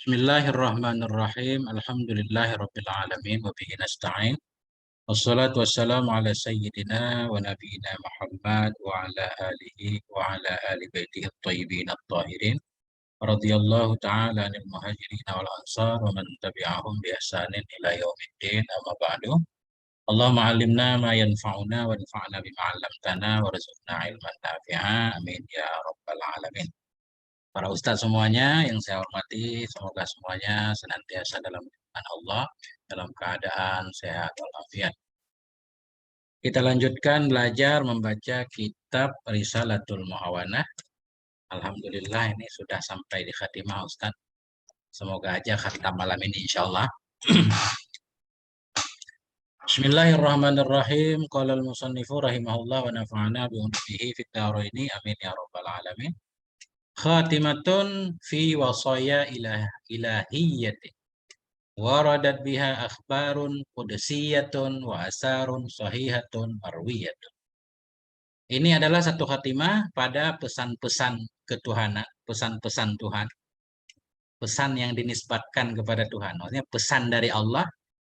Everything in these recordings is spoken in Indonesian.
Bismillahirrahmanirrahim. Alhamdulillahirabbil alamin wa bihi nasta'in. Wassalatu wassalamu ala sayyidina wa nabiyyina Muhammad wa ala alihi wa ala ali baitihi at-thayyibin at-tahirin. Radhiyallahu ta'ala 'anil muhajirin wal ansar wa man tabi'ahum bi ihsanin ila yaumiddin. Amma ba'du. Allahumma 'allimna ma yanfa'una wanfa'na bima 'allamtana warzuqna ilman nafi'a. Amin ya rabbal alamin. Para ustadz semuanya yang saya hormati, semoga semuanya senantiasa dalam lindungan Allah, dalam keadaan sehat walafiat. Kita lanjutkan belajar membaca kitab Risalatul Mu'awanah. Alhamdulillah ini sudah sampai di khatimah Ustadz. Semoga aja khatam malam ini insya Allah. Bismillahirrahmanirrahim. Qala al-musannifu rahimahullah wa nafa'ana bihi fid dharaini amin ya rabbal alamin. Khatimatun fi wasaya ilahiyyatin waradat biha akhbarun qudsiyatun wa asarun sahihatun marwiyatun. Ini adalah satu khatimah pada pesan-pesan ketuhanan, pesan-pesan Tuhan, pesan yang dinisbatkan kepada Tuhan. Maksudnya pesan dari Allah,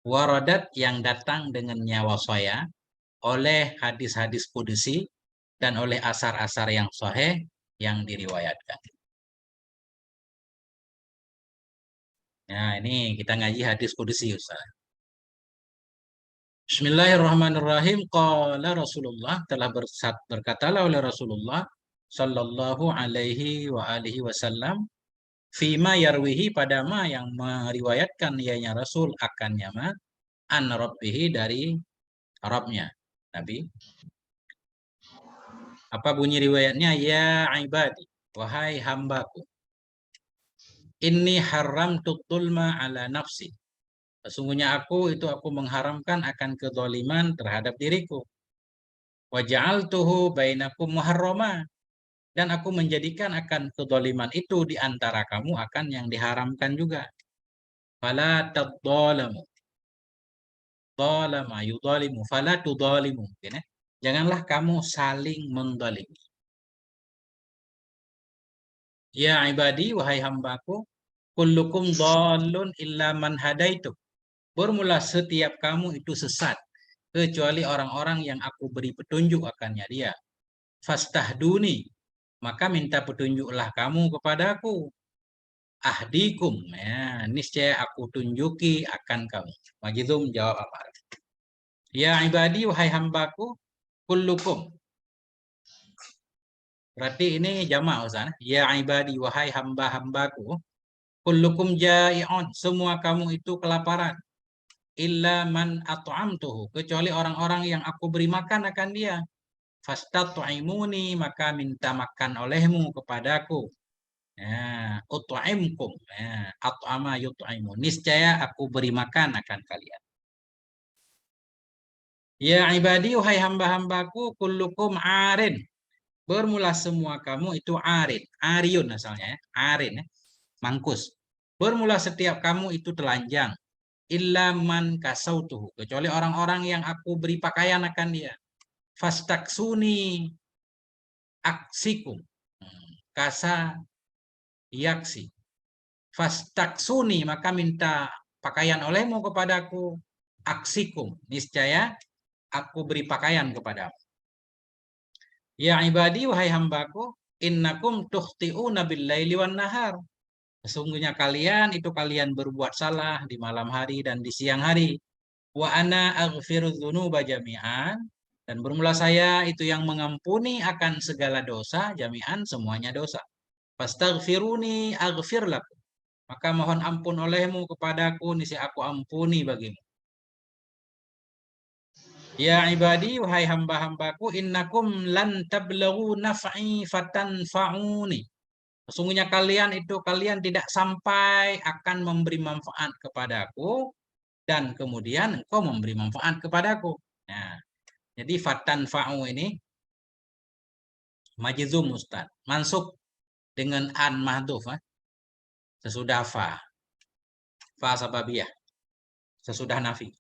waradat yang datang dengan nyawa wasaya oleh hadis-hadis qudsi dan oleh asar-asar yang sahih yang diriwayatkan. Nah, ini kita ngaji hadis qudsi Ustaz. Bismillahirrahmanirrahim. Qala Rasulullah, telah berkatalah oleh Rasulullah sallallahu alaihi wa alihi wasallam, fima yarwihi, pada ma yang meriwayatkan ianya Rasul akannya ma an rabbihi, dari Rabbnya Nabi. Apa bunyi riwayatnya? Ya ibadi, wahai hambaku, inni haramtu dzulma ala nafsi, sesungguhnya aku mengharamkan akan kezaliman terhadap diriku. Wa ja'altuhu bainakum muharrama, dan aku menjadikan akan kezaliman itu di antara kamu akan yang diharamkan juga. Fala tadzalamu. Dzalama yudzalimu, fala tudzalimu. Janganlah kamu saling menzalimi. Ya ibadi, wahai hambaku, kullukum dhallun illa man hadaitu. Bermula setiap kamu itu sesat, kecuali orang-orang yang aku beri petunjuk akannya dia. Fastahduni, maka minta petunjuklah kamu kepadaku. Ahdikum, ya, niscaya aku tunjuki akan kamu. Majidum jawab apa? Ya ibadi, wahai hambaku, kullukum. Berarti ini jamak Ustaz. Ya ibadi, wahai hamba-hambaku, kullukum jai'un, semua kamu itu kelaparan. Illa man at'amtuhu, kecuali orang-orang yang aku beri makan akan dia. Fastat'imuni, maka minta makan olehmu kepadaku. Ya, ut'imkum, ya, at'ama yut'imu, niscaya aku beri makan akan kalian. Ya ibadi, wahai hamba-hambaku, kullukum arin, bermula semua kamu itu arin, ariun asalnya ya, arin ya, mangkus. Bermula setiap kamu itu telanjang. Illa man kasautuhu, kecuali orang-orang yang aku beri pakaian akan dia. Fastaksuni aksikum, kasa yaksi. Fastaksuni, maka minta pakaian olehmu kepadaku. Aksikum, niscaya aku beri pakaian kepadamu. Ya ibadi, wahai hambaku, innakum tukhti'una bil-laili wan nahar, sesungguhnya kalian berbuat salah di malam hari dan di siang hari. Wa ana aghfiru dzunuba jami'an, dan bermula saya itu yang mengampuni akan segala dosa, jami'an, semuanya dosa. Fastaghfiruni aghfir lakum, maka mohon ampun olehmu kepadaku, niscaya aku ampuni bagimu. Ya ibadi, wahai hamba-hambaku, innakum lan tablaghu naf'i fatanfa'uni, sesungguhnya kalian tidak sampai akan memberi manfaat kepadaku dan kemudian engkau memberi manfaat kepadaku. Nah, jadi fatanfa'u ini majzum Ustaz, mansub dengan an mahdhuf, sesudah fa sababiyah, sesudah nafi.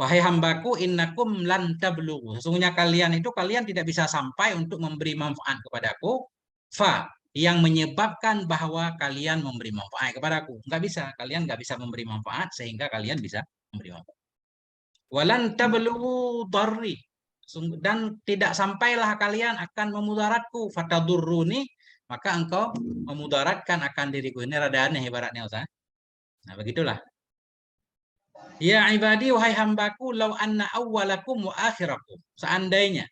Wahai hambaku, innakum lan tablughu, sesungguhnya kalian tidak bisa sampai untuk memberi manfaat kepadaku. Fa, yang menyebabkan bahwa kalian memberi manfaat kepadaku. Nggak bisa, kalian nggak bisa memberi manfaat sehingga kalian bisa memberi manfaat. Walan tablughu darri, dan tidak sampailah kalian akan memudaratku, fatadurruni, maka engkau memudaratkan akan diriku. Ini rada aneh ibaratnya Ustaz. Nah, begitulah. Ya ibadi, wahai hambaku, lau anna awwalakum wa akhirakum. Seandainya,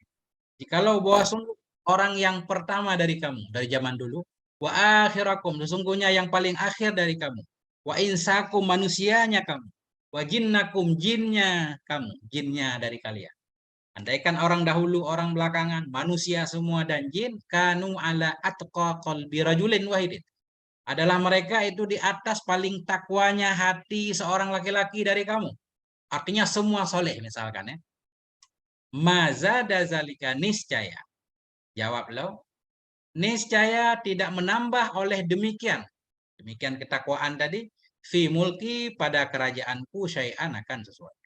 jikalau bahwa sungguh orang yang pertama dari kamu, dari zaman dulu, wa akhirakum, sesungguhnya yang paling akhir dari kamu, wa insakum, manusianya kamu, wa jinnakum, jinnya kamu, jinnya dari kalian. Andaikan orang dahulu, orang belakangan, manusia semua dan jin, kanu ala atqa qalbi rajulin wahidin. Adalah mereka itu di atas paling takwanya hati seorang laki-laki dari kamu. Artinya semua soleh misalkan ya. Maza dazalika niscaya. Jawab lo. Niscaya tidak menambah oleh demikian. Demikian ketakwaan tadi. Fi mulki, pada kerajaanku syai'an, akan sesuatu.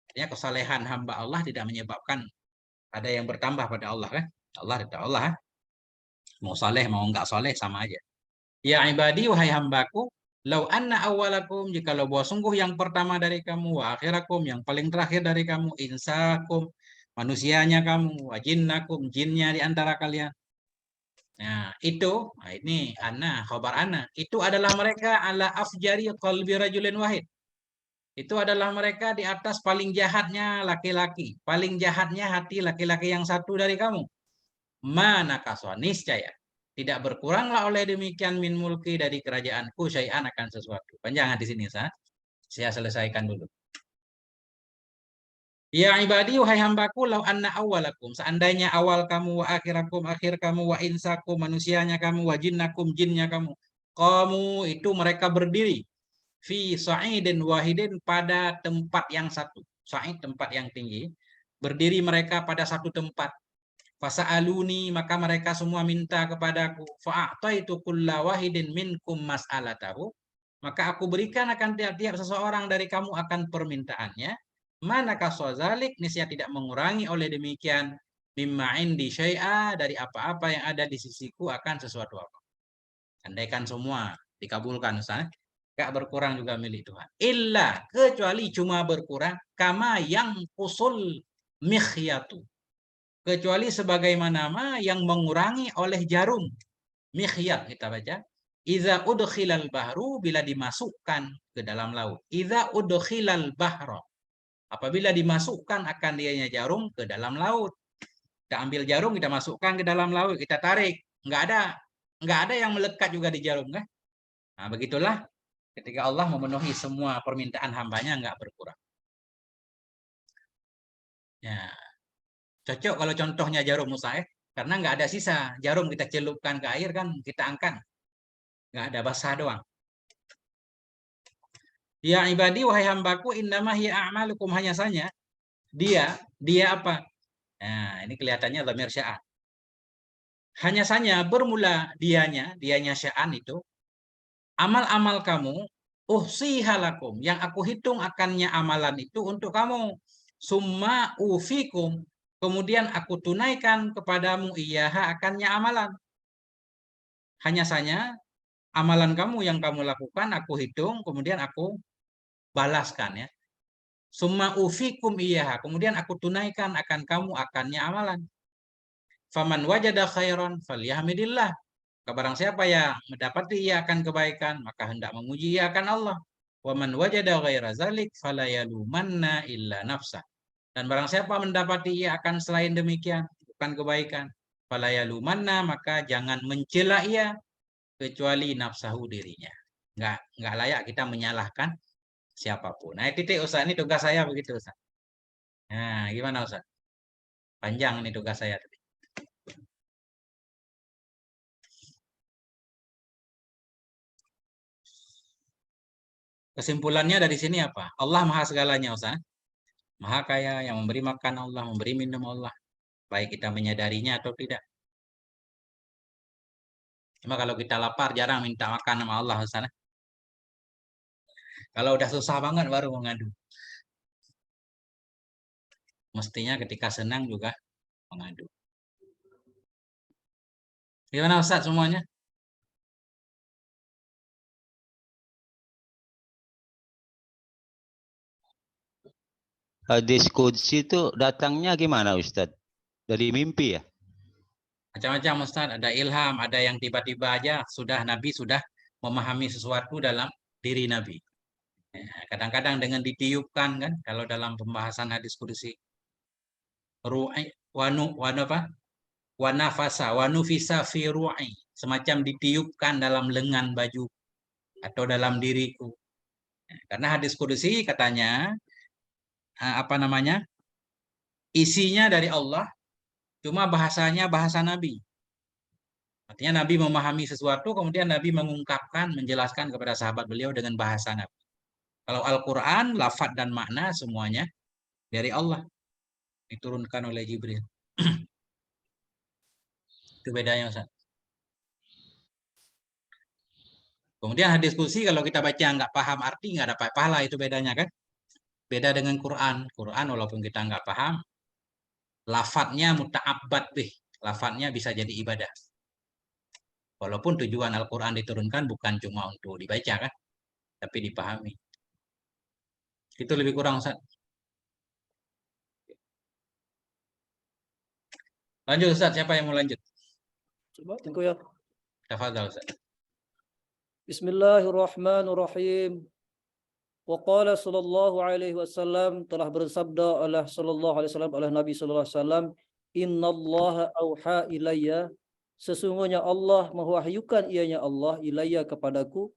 Artinya kesalehan hamba Allah tidak menyebabkan ada yang bertambah pada Allah kan. Allah tidak Allah. Mau saleh mau enggak saleh sama aja. Ya ibadi, wahai hambaku, lau anna awalakum, jikalau bahwa sungguh yang pertama dari kamu, wa akhirakum, yang paling terakhir dari kamu, insakum, manusianya kamu, wa jinnakum, jinnya di antara kalian. Nah, itu, nah ini ana, khabar ana. Itu adalah mereka ala afjari qalbi rajulin wahid. Itu adalah mereka di atas paling jahatnya laki-laki, paling jahatnya hati laki-laki yang satu dari kamu. Mana kaswa, niscaya tidak berkuranglah oleh demikian min mulki, dari kerajaanku, syai'an, akan sesuatu. Panjang di sini saya selesaikan dulu. Ya ibadi, wahai hambaku, lau anna awalakum, seandainya awal kamu, wa akhirakum, akhir kamu, wa insakum, manusianya kamu, wa jinnakum, jinnya kamu, kamu itu mereka berdiri fi sa'idin wahidin, pada tempat yang satu. Sa'id, tempat yang tinggi. Berdiri mereka pada satu tempat. Fasa'aluni, maka mereka semua minta kepadaku. Fa'ataitu kulla wahidin minkum mas'alatahu. Maka aku berikan akan tiap-tiap seseorang dari kamu akan permintaannya. Mana kaswazalik, niscaya tidak mengurangi oleh demikian. Mimma indi syai'a, dari apa-apa yang ada di sisiku akan sesuatu apa. Andaikan semua dikabulkan Ustaz, gak berkurang juga milik Tuhan. Illa, kecuali cuma berkurang, kama yang usul mikhyatu, kecuali sebagaimana yang mengurangi oleh jarum. Mikhyat kita baca. Iza udkhilal bahru, bila dimasukkan ke dalam laut. Iza udkhilal bahra, apabila dimasukkan akan dianya jarum ke dalam laut. Kita ambil jarum, kita masukkan ke dalam laut, kita tarik. Nggak ada yang melekat juga di jarum kan? Nah, begitulah ketika Allah memenuhi semua permintaan hambanya, nggak berkurang. Ya, cocok kalau contohnya jarum Musa ya. Karena nggak ada sisa. Jarum kita celupkan ke air kan, kita angkat. Nggak ada, basah doang. Ya ibadi, wahai hambaku, innama hiya a'malukum, hanya saja dia apa? Nah, ini kelihatannya dhamir sya'an. Hanya saja bermula dianya sya'an itu, amal-amal kamu, uhsihalakum, yang aku hitung akannya amalan itu untuk kamu. Summa ufikum, kemudian aku tunaikan kepadamu iyaha, akannya amalan. Hanya saja amalan kamu yang kamu lakukan aku hitung, kemudian aku balaskan ya. Summa ufikum iyaha, kemudian aku tunaikan akan kamu akannya amalan. Faman wajada khairan falyahmidillah. Barang siapa yang mendapati ia akan kebaikan, maka hendak memuji ia akan Allah. Waman wajada ghaira zalik fala yalumanna illa nafsa. Dan barang siapa mendapati ia akan selain demikian, bukan kebaikan, fala yalumanna, maka jangan mencela ia kecuali nafsahu, dirinya. Enggak layak kita menyalahkan siapapun. Nah, titik Ustaz, ini tugas saya begitu Ustaz. Nah, gimana Ustaz? Panjang ini tugas saya tadi. Kesimpulannya dari sini apa? Allah maha segalanya Ustaz. Maha kaya, yang memberi makan Allah, memberi minum Allah. Baik kita menyadarinya atau tidak. Cuma kalau kita lapar jarang minta makan sama Allah Ustaz. Kalau udah susah banget baru mengadu. Mestinya ketika senang juga mengadu. Gimana Ustaz semuanya? Hadis qudsi itu datangnya gimana Ustadz? Dari mimpi ya? Macam-macam Ustaz, ada ilham, ada yang tiba-tiba aja Nabi sudah memahami sesuatu dalam diri Nabi. Kadang-kadang dengan ditiupkan kan, kalau dalam pembahasan hadis qudsi. Ru'i wanufisa fi ru'i, semacam ditiupkan dalam lengan baju atau dalam diriku. Karena hadis qudsi katanya isinya dari Allah, cuma bahasanya bahasa Nabi. Artinya Nabi memahami sesuatu, kemudian Nabi mengungkapkan, menjelaskan kepada sahabat beliau dengan bahasa Nabi. Kalau Al-Quran, lafaz dan makna semuanya dari Allah, diturunkan oleh Jibril. Itu bedanya Ustaz. Kemudian hadis qudsi kalau kita baca nggak paham arti, nggak dapat pahala, itu bedanya kan. Beda dengan Quran. Quran walaupun kita nggak paham, lafadznya muta'abbad bih. Lafadznya bisa jadi ibadah. Walaupun tujuan Al-Quran diturunkan bukan cuma untuk dibaca kan, tapi dipahami. Itu lebih kurang Ustaz. Lanjut Ustaz, siapa yang mau lanjut? Coba tunggu ya. Tafadhal Ustaz. Bismillahirrahmanirrahim. Wa qala sallallahu alaihi wasallam, telah bersabda oleh sallallahu alaihi wasallam, oleh Nabi sallallahu alaihi wasallam, innallaha auha ilayya, sesungguhnya Allah mewahyukan ianya Allah ilayya kepadaku,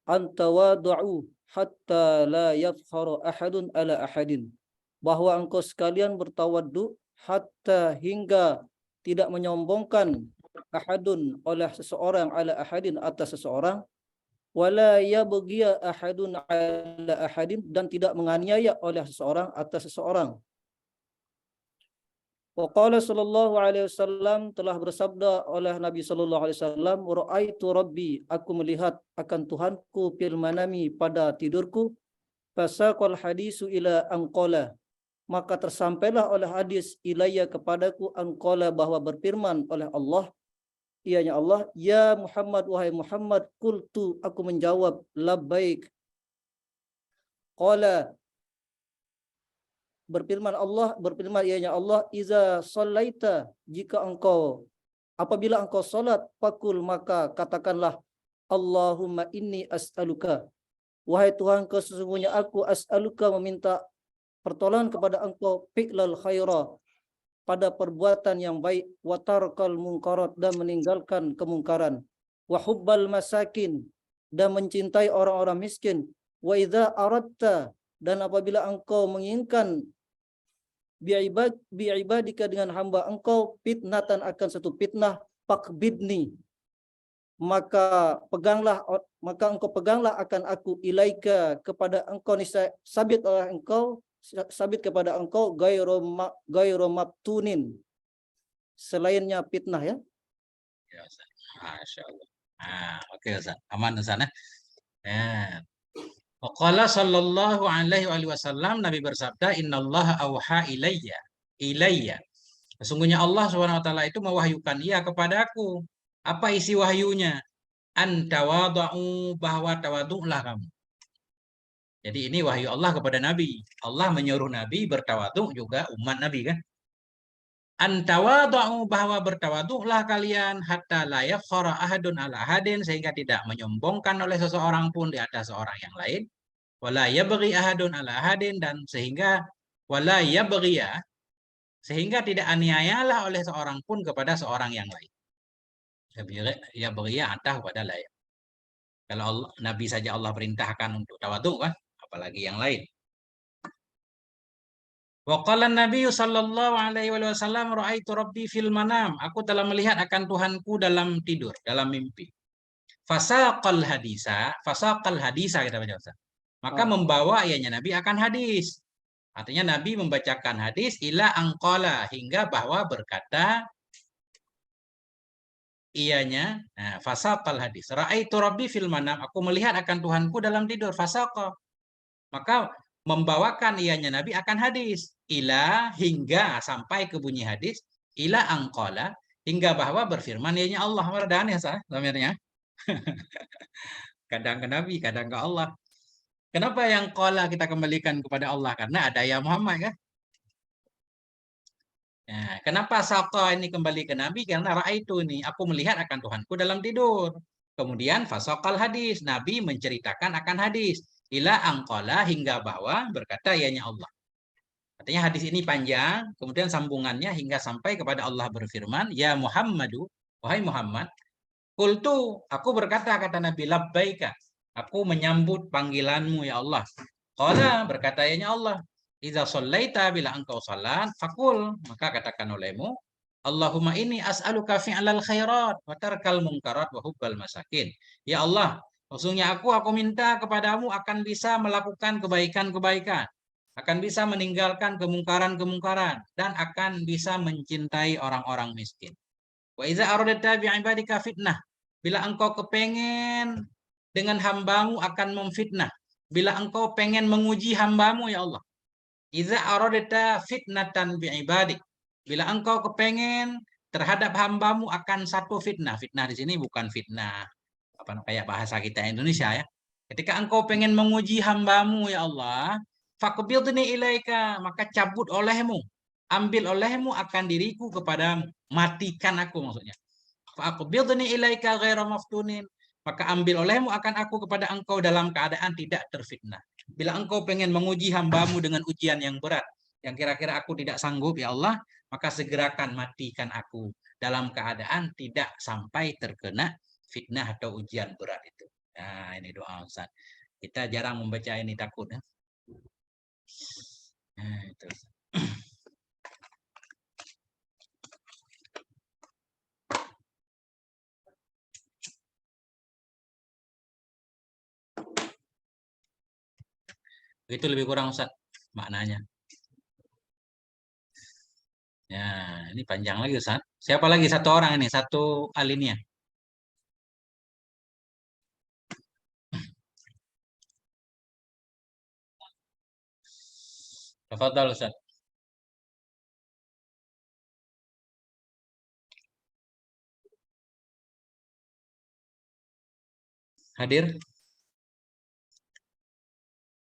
antawadu'u hatta la yadhharu ahadun ala ahadin, bahwa engkau sekalian bertawaddu hatta hingga tidak menyombongkan ahadun oleh seseorang ala ahadin atas seseorang, wala yabghiya ahadun ala ahadin, dan tidak menganiaya oleh seseorang atas seseorang. Wa qala sallallahu alaihi wasallam, telah bersabda oleh Nabi sallallahu alaihi wasallam, ra'aitu rabbi, aku melihat akan Tuhanku fil manami, pada tidurku, fasaqal hadisu ila anqala, maka tersampailah oleh hadis ilayya kepadaku, anqala, bahwa berfirman oleh Allah, ianya Allah, ya Muhammad, wahai Muhammad, qultu, aku menjawab, labbaik. Qala, berfirman ianya Allah, iza sallaita, apabila engkau salat, fakul, maka katakanlah, Allahumma inni as'aluka, wahai Tuhan, sesungguhnya aku as'aluka, meminta pertolongan kepada engkau, fi'lal khaira, pada perbuatan yang baik, wa tarkal munkarat, dan meninggalkan kemungkaran, wa hubbal masakin, dan mencintai orang-orang miskin, wa idza aradta, dan apabila engkau menginginkan, bi'ibadika, dengan hamba engkau, fitnatan, akan satu fitnah, faqbidni, maka engkau peganglah akan aku, ilaika, kepada engkau, niscaya sabit oleh engkau, sabit kepada engkau, gairu mabtunin, selainnya fitnah, ya. Ya Ustaz. Masya Allah. Oke Ustaz. Aman Ustaz ya. Qala sallallahu alaihi wasallam, Nabi bersabda, innallaha auha ilayya. Sesungguhnya Allah Subhanahu wa taala itu mewahyukan ia kepadaku. Apa isi wahyunya? An tawadhu, bahwa tawadhu'lah kamu. Jadi ini wahyu Allah kepada Nabi. Allah menyuruh Nabi bertawadhu, juga umat Nabi kan. Antawadhu, bahwa bertawadhu'lah kalian, hatta la yafkhara ahadun ala ahadin, sehingga tidak menyombongkan oleh seseorang pun di atas seorang yang lain. Wala yabghi ahadun ala ahadin, dan sehingga wala yabghiya, sehingga tidak aniayalah oleh seorang pun kepada seorang yang lain. Yabghiya atah pada lain. Kalau Allah, Nabi saja Allah perintahkan untuk tawadhu kan, apalagi yang lain. Wa qala Nabi sallallahu alaihi wasallam, ra'aitu rabbi fil manam, aku telah melihat akan Tuhanku dalam tidur, dalam mimpi. Fasaqal hadisa kita baca Ustaz. Maka membawa ianya Nabi akan hadis. Artinya Nabi membacakan hadis ila angqala, hingga bahwa berkata ianya, fasaqal hadis. Ra'aitu rabbi fil manam, aku melihat akan Tuhanku dalam tidur, fasaqa. Maka membawakan ianya Nabi akan hadis, ila, hingga, sampai ke bunyi hadis, ila angqala, hingga bahwa berfirman ianya Allah. Aneh ya zamirnya. Kadang ke Nabi, kadang ke Allah. Kenapa yang qala kita kembalikan kepada Allah? Karena ada ya Muhammad kan. Nah, kenapa saqa ini kembali ke Nabi? Karena ra'aitu ini, aku melihat akan Tuhanku dalam tidur. Kemudian fasaqal hadis, Nabi menceritakan akan hadis. Ila angqala hingga bahwa berkata ianya Allah. Artinya hadis ini panjang, kemudian sambungannya hingga sampai kepada Allah berfirman, Ya Muhammadu, wahai Muhammad, qultu, aku berkata kata Nabi, labbaika, aku menyambut panggilanmu ya Allah. Qala berkata ianya Allah, Iza shallaita bila engkau salat, fakul, maka katakan olehmu, Allahumma ini as'aluka fi'lal khairat wa tarkal munkarat wa hubbal masakin. Ya Allah, maksudnya aku minta kepadamu akan bisa melakukan kebaikan-kebaikan, akan bisa meninggalkan kemungkaran-kemungkaran, dan akan bisa mencintai orang-orang miskin. Wa iza aradta bi'ibadika fitnah, bila engkau kepengen dengan hambamu akan memfitnah, bila engkau pengen menguji hambamu ya Allah. Iza aradta fitnatan bi'ibadik. Bila engkau kepengen terhadap hambamu akan satu fitnah. Fitnah di sini bukan fitnah apa kayak bahasa kita Indonesia ya. Ketika engkau pengen menguji hambamu ya Allah, faqbidni ilaika, maka cabut olehmu, ambil olehmu akan diriku kepadamu, matikan aku maksudnya. Faqbidni ilaika ghaira maftunin, maka ambil olehmu akan aku kepada engkau dalam keadaan tidak terfitnah. Bila engkau pengen menguji hambamu dengan ujian yang berat, yang kira-kira aku tidak sanggup ya Allah, maka segerakan matikan aku dalam keadaan tidak sampai terkena fitnah atau ujian berat itu. Nah, ini doa Ustaz. Kita jarang membaca ini takut ya. Nah, itu. Itu lebih kurang Ustaz maknanya. Ya, ini panjang lagi Ustaz. Siapa lagi satu orang ini, satu alinea. Tafadhal Ustaz. Hadir?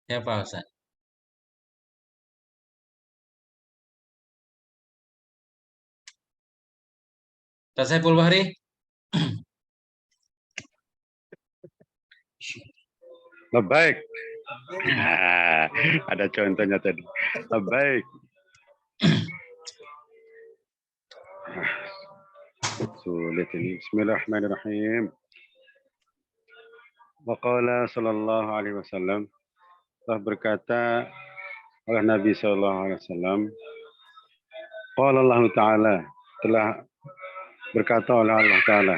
Siapa Ustaz? Ustaz Saiful Bahri? Baik. Ada contohnya tadi. Baik. Sulit ini. Bismillahirrahmanirrahim. Waqala sallallahu alaihi wasallam, telah berkata oleh Nabi sallallahu alaihi wasallam, qala Allah Ta'ala, telah berkata oleh Allah Ta'ala,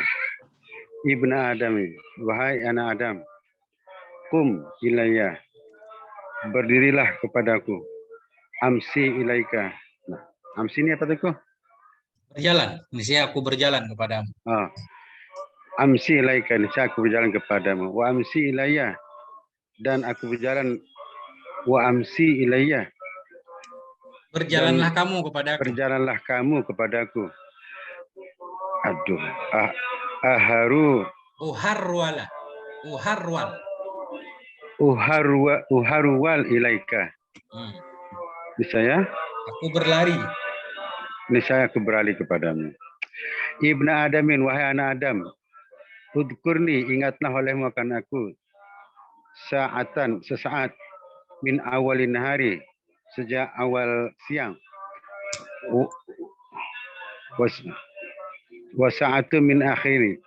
Ibnu Adam, wahai anak Adam, kum ilayya, berdirilah kepadaku, amsi ilaika. Nah, amsi ini apa tuh? Berjalan. Ini aku berjalan kepadamu. Amsi ilaika, niscaya aku berjalan kepadamu. Wa amsi ilayya, dan aku berjalan. Wa amsi ilayya, berjalanlah kamu kepadaku. Berjalanlah kamu kepadaku. Aduh, aharu. Uharwala. Uharwal ilaika. Niscaya aku berlari. Niscaya aku berlari kepadamu. Ibnu Adamin, wahai anak Adam, udkurni, ingatlah olehmu akan aku, saatan, sesaat, min awalin hari, sejak awal siang, wasa'atu min akhiri,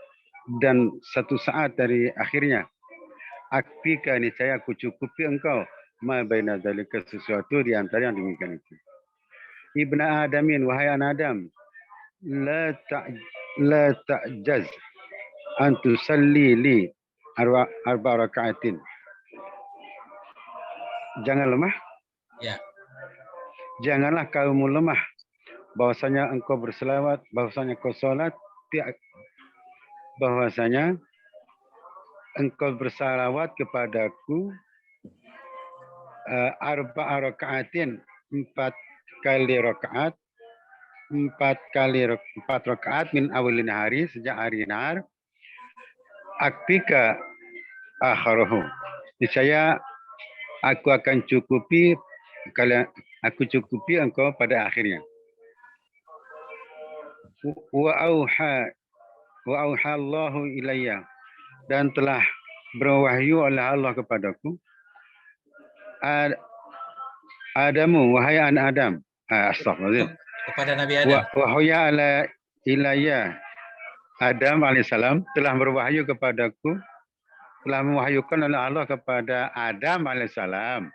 dan satu saat dari akhirnya. Akfika, niscaya aku cukupi engkau, ma baina dzalika, sesuatu di antara yang demikian itu. Ibnu Adamin, wahai anak Adam, la ta'jaz an tusalli li arba raka'atin. Jangan lemah. Ya. Janganlah kamu lemah, bahwasanya engkau berselawat, bahwasanya kau salat, bahwasanya engkau bersalawat kepadaku arba raka'atin, 4 kali rakaat, 4 rakaat min awalin hari, sejak hari nahar, akfika akharuhu, niscaya aku akan cukupi kalian, aku cukupi engkau pada akhirnya. Wa auha Allahu ilayya, dan telah berwahyu oleh Allah kepadaku. Adamu, wahai anak Adam. Astagfirullah. Kepada Nabi Adam. Wahya ala ilayya. Adam alaihissalam telah berwahyu kepadaku, telah mewahyukan oleh Allah kepada Adam alaihissalam.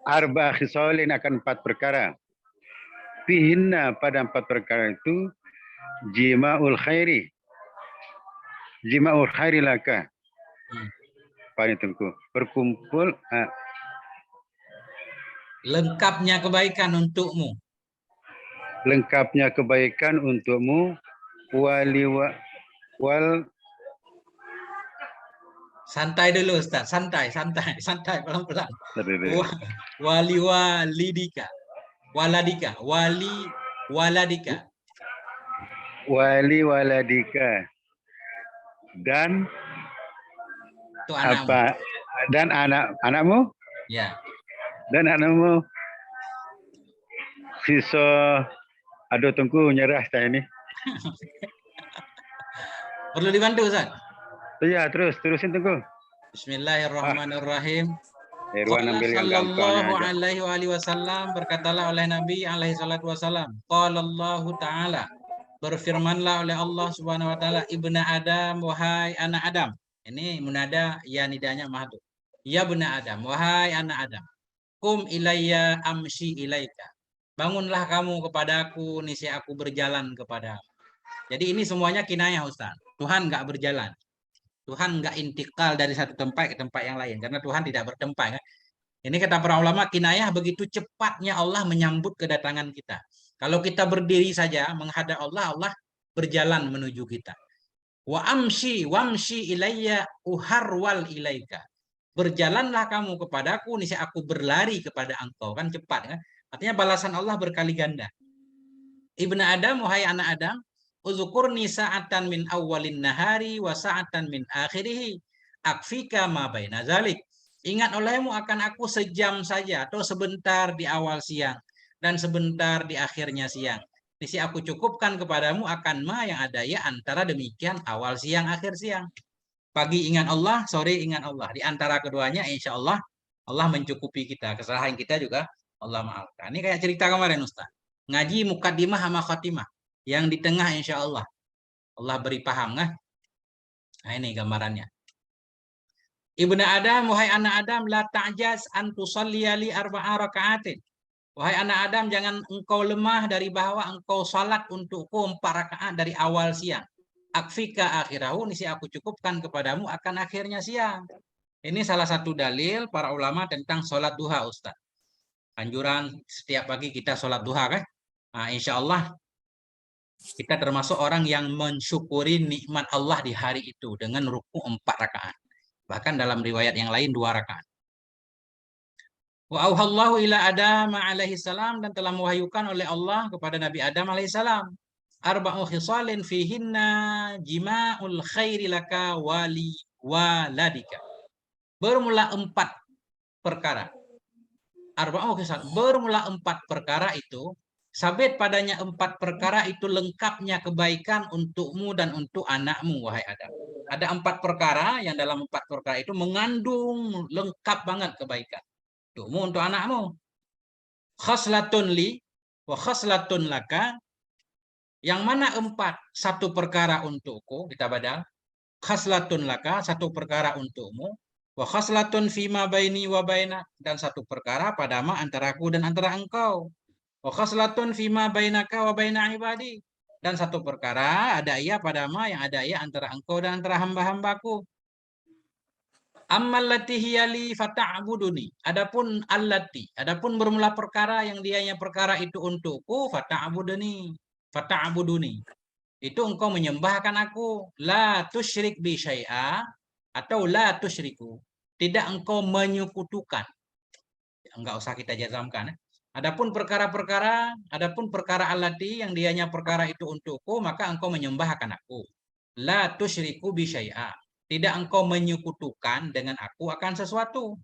Arba khisalin, akan 4 perkara. Fihinna, pada 4 perkara itu, jima'ul khairi. Jima'ul khairi laka. Pani Tengku. Berkumpul. Lengkapnya kebaikan untukmu. Lengkapnya kebaikan untukmu. Santai dulu Ustaz, santai pelan-pelan. Waladika. Waladika. Dan itu anakmu. apa? Dan anakmu? Ya. Dan anakmu. Sisa, aduh Tengku nyerah saya ini. Perlu dibantu Ustaz? Ya, terusin Tengku. Bismillahirrahmanirrahim. Irwan ambil yang Sallallahu gampangnya aja. alaihi wasallam, berkatalah oleh Nabi alaihi salatu wasallam, qala Allah Ta'ala, berfirmanlah oleh Allah Subhanahu wa taala, ibna Adam, wahai anak Adam. Ini munada ya nidanya mahdhuf. Ya ibna Adam, wahai anak Adam. Kum ilayya amshi ilaika. Bangunlah kamu kepadaku, niscaya aku berjalan kepadamu. Jadi ini semuanya kinayah Ustaz. Tuhan enggak berjalan. Tuhan enggak intikal dari satu tempat ke tempat yang lain, karena Tuhan tidak bertempat. Kan? Ini kata para ulama, kinayah begitu cepatnya Allah menyambut kedatangan kita. Kalau kita berdiri saja menghadap Allah, Allah berjalan menuju kita. Wamshi ilayya uharwal ilaika. Berjalanlah kamu kepadaku, niscaya aku berlari kepada engkau. Kan cepat kan? Artinya balasan Allah berkali ganda. Ibnu Adam, wahai anak Adam, uzkurni sa'atan min awwalin nahari wa sa'atan min akhirih akfika ma baina zalik. Ingat olehmu akan aku sejam saja atau sebentar di awal siang dan sebentar di akhirnya siang. Nisi aku cukupkan kepadamu akan ma yang ada ya antara demikian awal siang akhir siang. Pagi ingat Allah, sore ingat Allah. Di antara keduanya insya Allah Allah mencukupi kita. Kesalahan kita juga Allah maafkan. Ini kayak cerita kemarin Ustaz. Ngaji mukaddimah sama khatimah. Yang di tengah insya Allah Allah beri paham kan? Nah ini gambarannya. Ibnu Adam, wahai anak Adam, la ta'jaz an tusalliya li arba'a raka'atin. Wahai anak Adam, jangan engkau lemah dari bahwa engkau salat untukku 4 rakaat dari awal siang. Akfika akhirahu, nisi aku cukupkan kepadamu akan akhirnya siang. Ini salah satu dalil para ulama tentang salat duha Ustaz. Anjuran setiap pagi kita salat duha kan? Nah, insya Allah kita termasuk orang yang mensyukuri nikmat Allah di hari itu dengan ruku 4 rakaat. Bahkan dalam riwayat yang lain 2 rakaat. Wa auhallahu ila Adam alaihi salam, dan telah mewahyukan oleh Allah kepada Nabi Adam alaihi salam. Arba'u khisalin fihinna jima'ul khairi laka wali waladika. Bermula 4 perkara. Arba'u khisal. Bermula 4 perkara itu. Sabit padanya 4 perkara itu lengkapnya kebaikan untukmu dan untuk anakmu, wahai Adam. Ada 4 perkara yang dalam 4 perkara itu mengandung lengkap banget kebaikan. Untukmu, untuk anakmu. Khaslatun li wa khaslatun laka. Yang mana 4? 1 perkara untukku, kita badal. Khaslatun laka, 1 perkara untukmu. Wa khaslatun fima baini wa baina, dan 1 perkara padama antaraku dan antara engkau. Wa khaslatun fima bainaka wa baina ibadi, dan 1 perkara ada ia padama yang ada ia antara engkau dan antara hamba-hambaku. Ammallati hiyali fata'buduni. Adapun allati, adapun bermula perkara yang dianya perkara itu untukku, fata'buduni. Itu engkau menyembahkan aku. La tusyrik bi syai'a, atau la tusyriku. Tidak engkau menyekutukan. Enggak usah kita jazamkan. Adapun perkara-perkara, adapun perkara allati yang dianya perkara itu untukku, maka engkau menyembahkan aku. La tusyriku bi syai'a. Tidak engkau menyekutukan dengan aku akan sesuatu.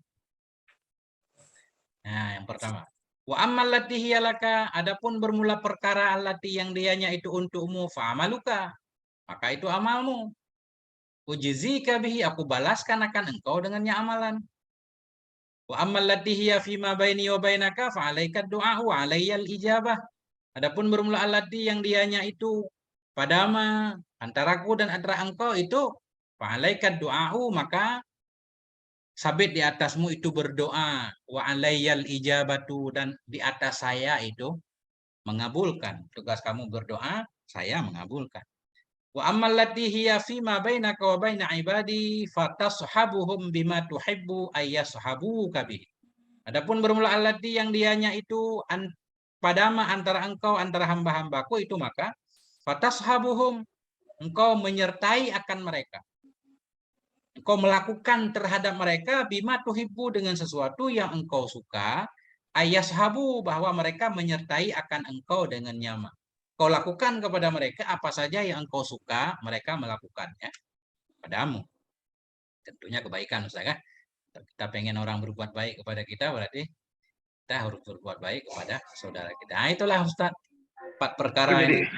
Nah, yang pertama. Wa ammal lati hiya laka, adapun bermula perkara allati yang dianya itu untukmu, fa'amaluka, maka itu amalmu. Ujzika bihi, aku balaskan akan engkau dengannya amalan. Wa ammal lati hiya fima baini wa bainaka fa'alaika du'a wa alayyal ijabah. Adapun bermula allati yang dianya itu padama, antaraku dan antara engkau itu, fa'alaika du'a'u, maka sabit di atasmu itu berdoa, wa alayyal ijabatu, dan di atas saya itu mengabulkan. Tugas kamu berdoa, saya mengabulkan. Wa ammal lati hiya fima bainaka wa baina ibadi fatashabuhum bima tuhibbu ayyashabuka bihi. Adapun bermula allati yang dianya itu padama antara engkau antara hamba-hambaku itu, maka fatashabuhum, engkau menyertai akan mereka. Engkau melakukan terhadap mereka bima tuhibbu, dengan sesuatu yang engkau suka, ayashabu, bahwa mereka menyertai akan engkau dengan nyaman. Kau lakukan kepada mereka apa saja yang engkau suka, mereka melakukannya padamu. Tentunya kebaikan, Ustaz, kan? Kita pengen orang berbuat baik kepada kita, berarti kita harus berbuat baik kepada saudara kita. Nah, itulah Ustaz, 4 perkara ini.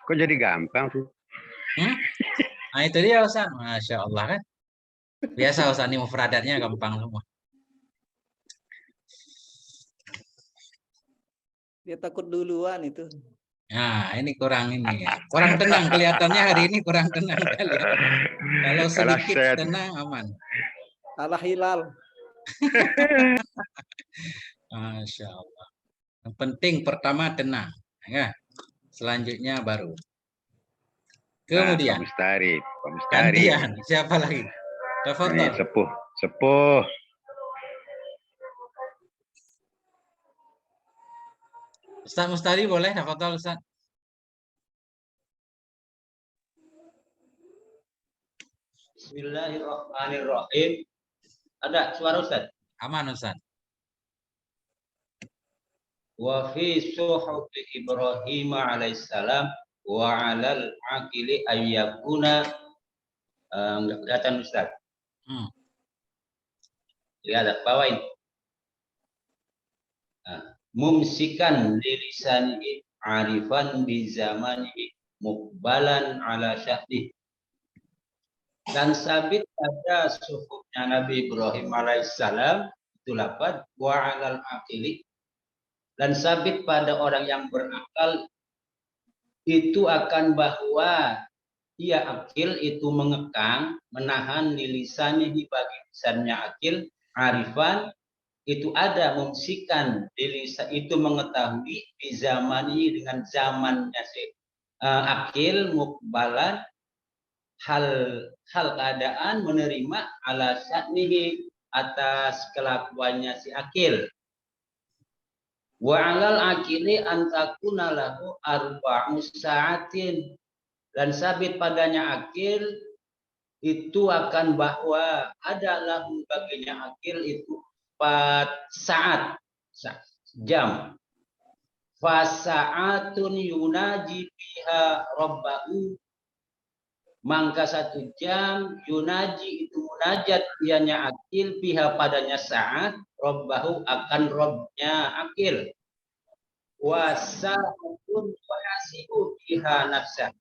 Kok jadi gampang sih? Nah, itu dia Ustaz. Masya Allah, kan? Biasa Ustaz, ini mufradatnya gampang semua. Dia takut duluan itu. Nah, ini kurang tenang kelihatannya hari ini, kurang tenang kalian. Kalau sedikit tenang aman. Kalah hilal. Masya Allah. Yang penting pertama tenang, ya. Selanjutnya baru. Kemudian Pak Mustari. gantian, siapa lagi? Ini Tafadhol. sepuh. Ustaz Mustari boleh, tafadhol Ustaz. Bismillahirrahmanirrahim. Ada suara Ustaz? Aman Ustaz. Wa fi suhufi Ibrahim alaihissalam wa 'alal aqili ayyakuna, enggak kelihatan Ustaz. Lihat bawain. Mumsikan lilisani arifan bi zamani muqbalan ala syahdi. Dan sabit pada suhufnya Nabi Ibrahim alaihissalam itu lafaz wa 'alal aqili, dan sabit pada orang yang berakal itu akan bahwa ia akil itu mengekang, menahan lilisani di bagi lisannya akil, arifan itu ada, mumsikan lisan itu mengetahui di zamani dengan zamannya si akil, mukbalan hal keadaan menerima ala sya'nihi atas kelakuannya si akil. Wa 'alal akili antakuna lahu arba'u sa'atin, dan sabit padanya akil itu akan bahwa adalah baginya akil itu 4 saat, jam. Fa sa'atun yunaji biha rabbahu, maka 1 jam yunaji itu munajat ianya akil biha padanya saat, rabbahu akan Rabbnya akil. Wa sa'atun yuhasibu biha nafsah,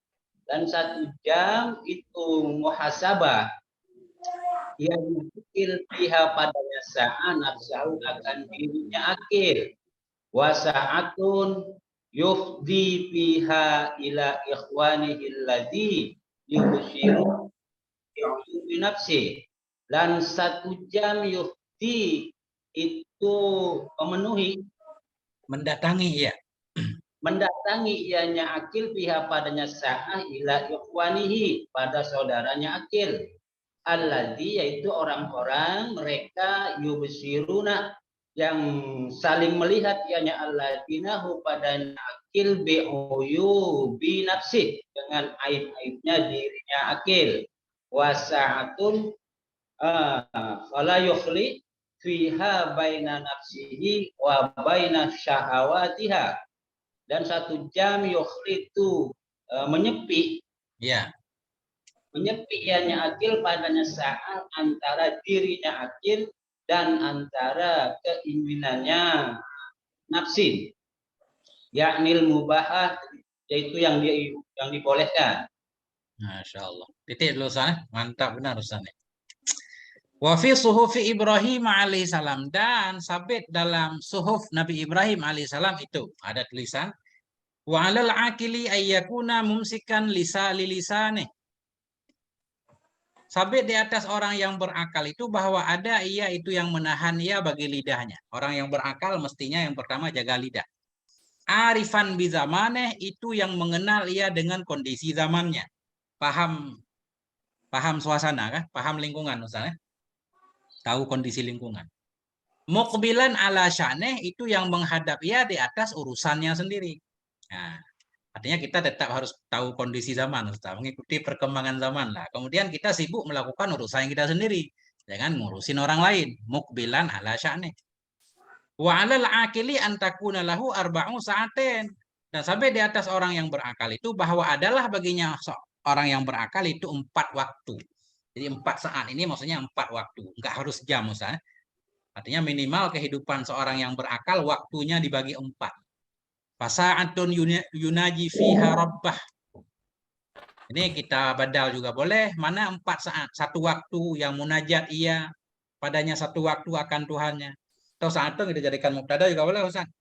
dan 1 jam itu muhasabah yang akil biha padanya saat, nafsahu akan dirinya akil. Wa sa'atun yufdi biha ila ikhwanihi alladhi yubshiru bi nafsi, dan 1 jam yufdi itu memenuhi, mendatangi ianya akil pihak padanya sa'ah ila ikhwanihi, pada saudaranya akil, alladzi yaitu orang-orang mereka yubsiruna yang saling melihat ianya alladzinahu pada akil bi'uyubi nafsi, dengan aib-aibnya dirinya akil. Wasa'atun fala yukhli fiha baina nafsihi wa baina syahawatiha, dan 1 jam yukhli itu menyepi, menyepi ianya akil padanya saat antara dirinya akil dan antara keinginannya nafsi, yaknil mubahah, yaitu yang dibolehkan. Masya Allah. Titik dulu Ustaz. Mantap benar Ustaz. Wa fi suhufi Ibrahim alaihissalam, dan sabit dalam suhuf Nabi Ibrahim alaihissalam itu ada tulisan wa alal akili ayyakuna mumsikan lilisane. Sabit di atas orang yang berakal itu bahwa ada ia itu yang menahan ia bagi lidahnya. Orang yang berakal mestinya yang pertama jaga lidah. Arifan bizamaneh, itu yang mengenal ia dengan kondisi zamannya. Paham suasana kan? Paham lingkungan Ustaz. Tahu kondisi lingkungan. Muqbilan ala sya'neh, itu yang menghadap ia di atas urusannya sendiri. Nah, artinya kita tetap harus tahu kondisi zaman, Ustaz, mengikuti perkembangan zaman lah. Kemudian kita sibuk melakukan urusan kita sendiri, jangan ngurusin orang lain. Muqbilan ala sya'neh. Wa 'alal akili an takuna lahu arba'u sa'atin. Dan sampai di atas orang yang berakal itu bahwa adalah baginya orang yang berakal itu 4 waktu. Jadi 4 saat ini maksudnya 4 waktu, enggak harus jam Ustaz. Artinya minimal kehidupan seorang yang berakal waktunya dibagi 4. Fasa'atun yunaji fiha rabbah. Ini kita badal juga boleh. Mana 4 saat? 1 waktu yang munajat ia padanya, 1 waktu akan Tuhannya. Atau saat itu kita jadikan mubtada juga boleh Ustaz.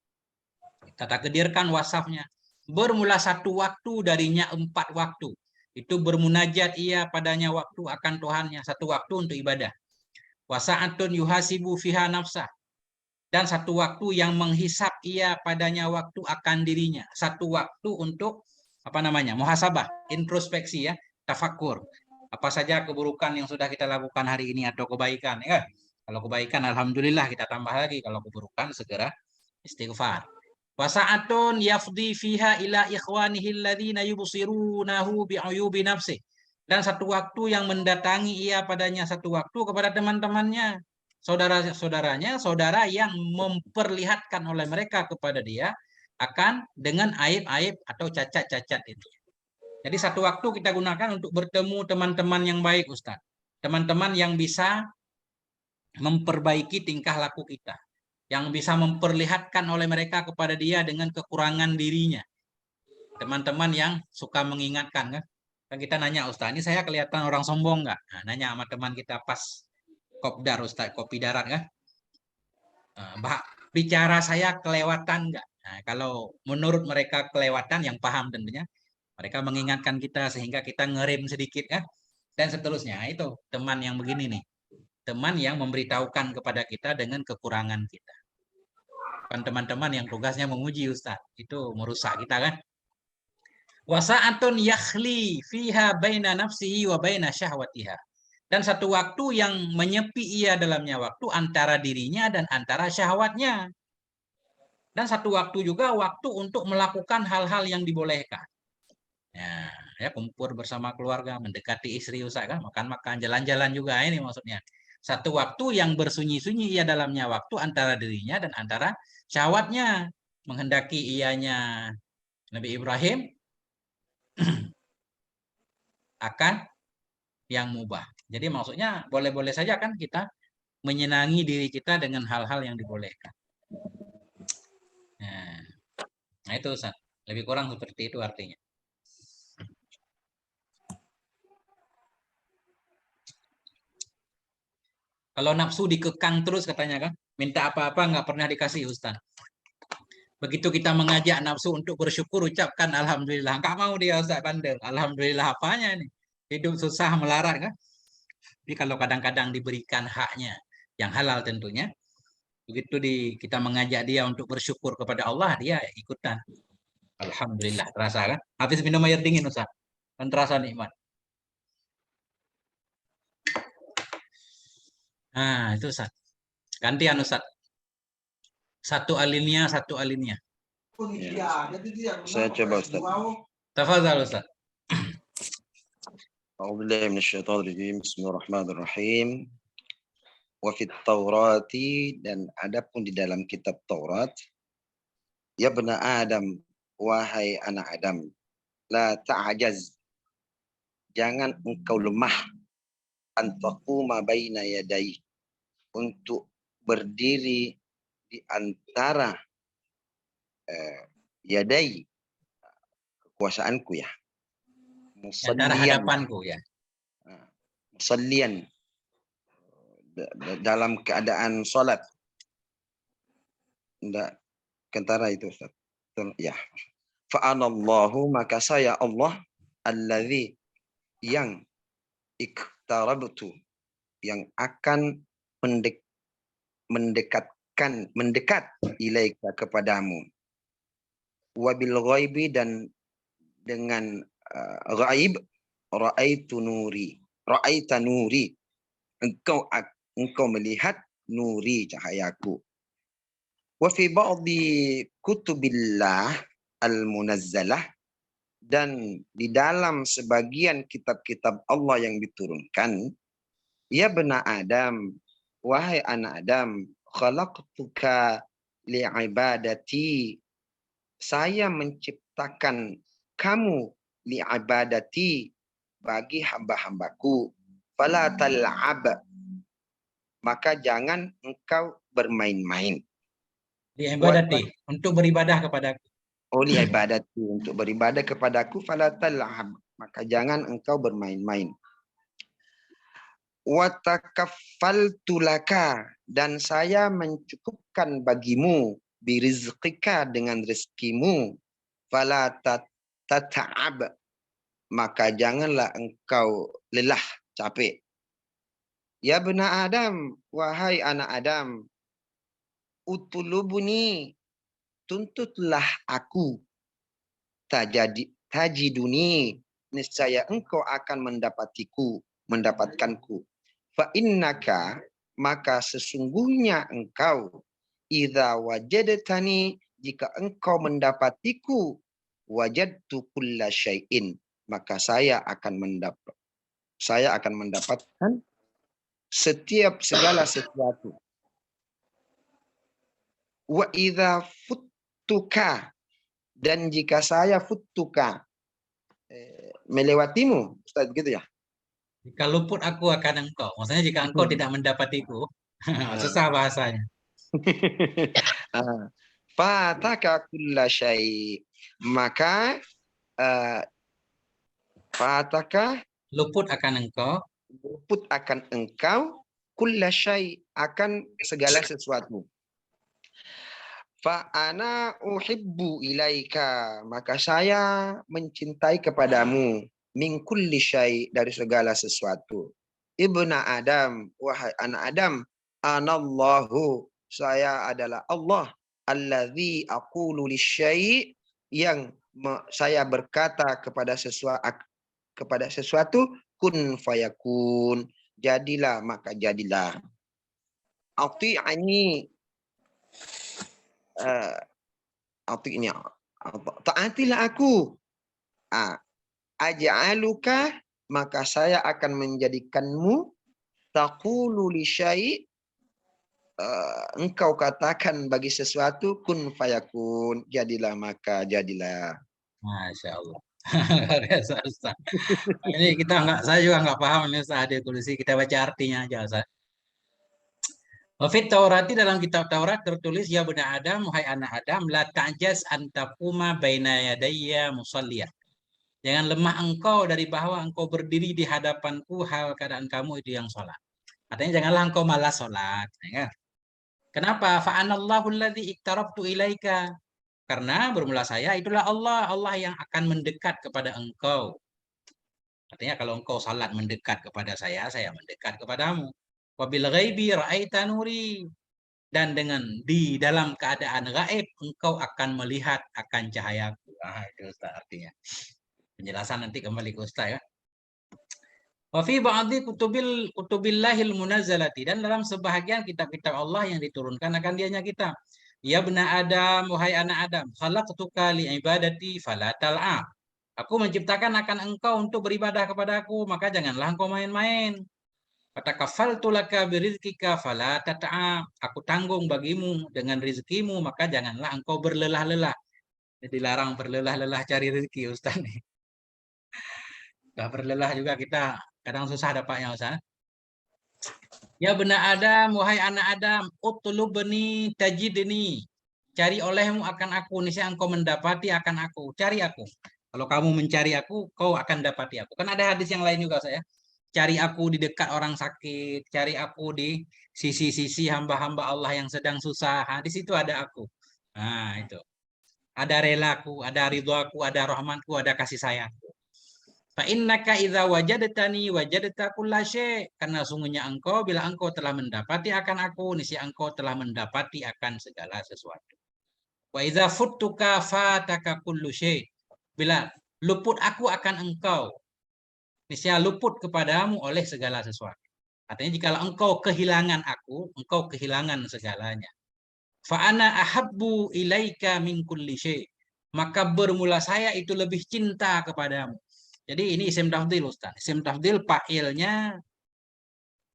Kita takdirkan wasafnya. Bermula 1 waktu darinya 4 waktu. Itu bermunajat ia padanya waktu akan Tuhannya, 1 waktu untuk ibadah. Wasa'atun yuhasibu fiha nafsah, dan 1 waktu yang menghisap ia padanya waktu akan dirinya, 1 waktu untuk muhasabah, introspeksi ya, tafakur. Apa saja keburukan yang sudah kita lakukan hari ini atau kebaikan ya. Kalau kebaikan alhamdulillah kita tambah lagi, kalau keburukan segera istighfar. Wasa'atun yafdi fiha ila ikhwanihi alladhina yubsirunahu bi'uyubi nafsih, dan 1 waktu yang mendatangi ia padanya 1 waktu kepada teman-temannya, saudara-saudaranya, saudara yang memperlihatkan oleh mereka kepada dia akan dengan aib-aib atau cacat-cacat itu. Jadi 1 waktu kita gunakan untuk bertemu teman-teman yang baik Ustaz. Teman-teman yang bisa memperbaiki tingkah laku kita, yang bisa memperlihatkan oleh mereka kepada dia dengan kekurangan dirinya. Teman-teman yang suka mengingatkan kan. Kan kita nanya Ustaz, ini saya kelihatan orang sombong nggak? Nah, nanya sama teman kita pas kopdar Ustaz, kopi darat kan. Mbak, bicara saya kelewatan nggak? Nah, kalau menurut mereka kelewatan, yang paham tentunya, mereka mengingatkan kita sehingga kita ngerem sedikit kan. Dan seterusnya, itu teman yang begini nih. Teman yang memberitahukan kepada kita dengan kekurangan kita. Kan teman-teman yang tugasnya menguji Ustaz, itu merusak kita kan. Wasa'atun yakhli fiha baina nafsihi wa baina syahwatiha, dan 1 waktu yang menyepi ia dalamnya waktu antara dirinya dan antara syahwatnya, dan 1 waktu juga waktu untuk melakukan hal-hal yang dibolehkan. Ya, kumpul bersama keluarga, mendekati istri Ustaz kan, makan-makan, jalan-jalan juga, ini maksudnya. 1 waktu yang bersunyi-sunyi ia dalamnya waktu antara dirinya dan antara syahwatnya, menghendaki ianya Nabi Ibrahim akan yang mubah. Jadi maksudnya boleh-boleh saja kan kita menyenangi diri kita dengan hal-hal yang dibolehkan. Nah itu Ustaz. Lebih kurang seperti itu artinya. Kalau nafsu dikekang terus katanya kan, minta apa-apa nggak pernah dikasih Ustaz. Begitu kita mengajak nafsu untuk bersyukur, ucapkan alhamdulillah. Nggak mau dia Ustaz bandel. Alhamdulillah apanya nih? Hidup susah melarat kan? Jadi kalau kadang-kadang diberikan haknya yang halal tentunya, begitu kita mengajak dia untuk bersyukur kepada Allah, dia ikutan. Alhamdulillah, terasa kan? Habis minum air dingin Ustaz, kan terasa nikmat. Nah, itu Ustaz. Gantian Ustaz. 1 alinea, 1 alinea. Ya. Saya coba Ustaz. Tafadhal Ustaz. A'udzubillahi minasyaitonir rajim. Bismillahirrahmanirrahim. Wa fit Taurati, dan adapun di dalam kitab Taurat, ya bena Adam, wahai anak Adam, la ta'jaz, jangan engkau lemah, an taquma baina yadai, untuk berdiri di antara yadai kekuasaanku ya. Di antara Musallian, hadapanku ya. musallian dalam keadaan salat. Enggak kentara itu Ustaz. Ya. Fa'anallahu, maka saya Allah alladzi yang iktarabtu, yang akan mendekat ilaika kepadamu, wabil ghaibi, dan dengan ghaib, ra'aita nuri, engkau melihat nuri, cahayaku. Wa fi ba'di kutubillah al-munazzalah, dan di dalam sebagian kitab-kitab Allah yang diturunkan, ya bena Adam, wahai anak Adam, khalaqtuka li'ibadati, saya menciptakan kamu li'ibadati, bagi hamba-hambaku, fala tal'ab, maka jangan engkau bermain-main. Di ibadati, untuk beribadah kepadaku. Oleh ibadati, untuk beribadah kepadaku, fala tal'ab, maka jangan engkau bermain-main. Wa takaffaltu laka, dan saya mencukupkan bagimu, birizqika, dengan rezekimu, fala tata'ab, maka janganlah engkau lelah, capek. Ya bena Adam, wahai anak Adam, utulubuni, tuntutlah aku, tajiduni, niscaya engkau akan mendapatkanku. Fa innaka, maka sesungguhnya engkau, idza wajadtani, jika engkau mendapatiku, wajadtu kulla syai'in, maka saya akan mendapatkan segala sesuatu. Wa idza futtuka, dan jika saya futtuka, melewatimu, Ustaz, gitu ya. Jika luput aku akan engkau. Maksudnya jika engkau tidak mendapatiku. Susah bahasanya. Fataka kulla syai', maka fataka, Luput akan engkau. luput akan engkau, kulla syai', akan segala sesuatu. Fa ana uhibbu ilaika, maka saya mencintai kepadamu, min kulli syai', dari segala sesuatu. Ibna Adam, wahai anak Adam, anallahu, saya adalah Allah, alladzi aqulu lisyai', yang saya berkata kepada sesuatu, kun fayakun, jadilah maka jadilah. Ati'ani, taatilah aku. Aj'aluka, maka saya akan menjadikanmu, taqulu li syai', engkau katakan bagi sesuatu, kun fayakun, jadilah maka jadilah. Masya Allah. Luar biasa, Ustaz. Ini saya juga nggak paham ini Ustaz, ada tulis, kita baca artinya aja Ustaz. Wafit Taurati, dalam kitab Taurat tertulis, ya bena Adam, wahai anak Adam, la ta'jaz antakuma baina yadayya musalliya. Jangan lemah engkau dari bahwa engkau berdiri di hadapanku hal keadaan kamu itu yang sholat. Artinya janganlah engkau malas sholat. Ya. Kenapa? Fa'anallahu alladzi iktarabtu ilaika. Karena bermula saya itulah Allah, Allah yang akan mendekat kepada engkau. Artinya kalau engkau salat mendekat kepada saya mendekat kepadamu. Wabil ghaibi ra'aita nuri, dan dengan di dalam keadaan gaib engkau akan melihat akan cahayaku. Itu Ustaz artinya. Penjelasan nanti kembali ke Ustaz ya. Wa fi ba'dhi kutubillahil munazzalati, dan dalam sebahagian kitab-kitab Allah yang diturunkan akan dianya kitab. Ya bena Adam, wahai anak Adam, khalaqtuka li ibadati fala tal'ab. Aku menciptakan akan engkau untuk beribadah kepadaku, maka janganlah engkau main-main. Fatakafaltu laka birizkika fala tata'ab. Aku tanggung bagimu dengan rezekimu, maka janganlah engkau berlelah-lelah. Jadi dilarang berlelah-lelah cari rezeki Ustaz nih. Sudah berlelah juga kita kadang susah dapatnya Ustaz. Ya benar Adam, wahai anak Adam, utlubni tajidni. Cari olehmu akan aku, niscaya engkau mendapati akan aku. Cari aku. Kalau kamu mencari aku, kau akan dapati aku. Kan ada hadis yang lain juga saya. Cari aku di dekat orang sakit, cari aku di sisi-sisi hamba-hamba Allah yang sedang susah. Nah, di situ ada aku. Nah, itu. Ada relaku, ada ridhoku, ada rahmatku, ada kasih sayangku. Fa innaka idza wajadtani wajadta kulla syai'. Karena sungguhnya engkau bila engkau telah mendapati akan aku, niscaya engkau telah mendapati akan segala sesuatu. Wa idza futtuka fataka kullu syai'. Bila luput aku akan engkau, niscaya luput kepadamu oleh segala sesuatu. Artinya jika engkau kehilangan aku, engkau kehilangan segalanya. Fa ana ahabbu ilaika min kulli syai'. Maka bermula saya itu lebih cinta kepadamu. Jadi ini isim tafdhil Ustaz. Isim tafdhil fa'ilnya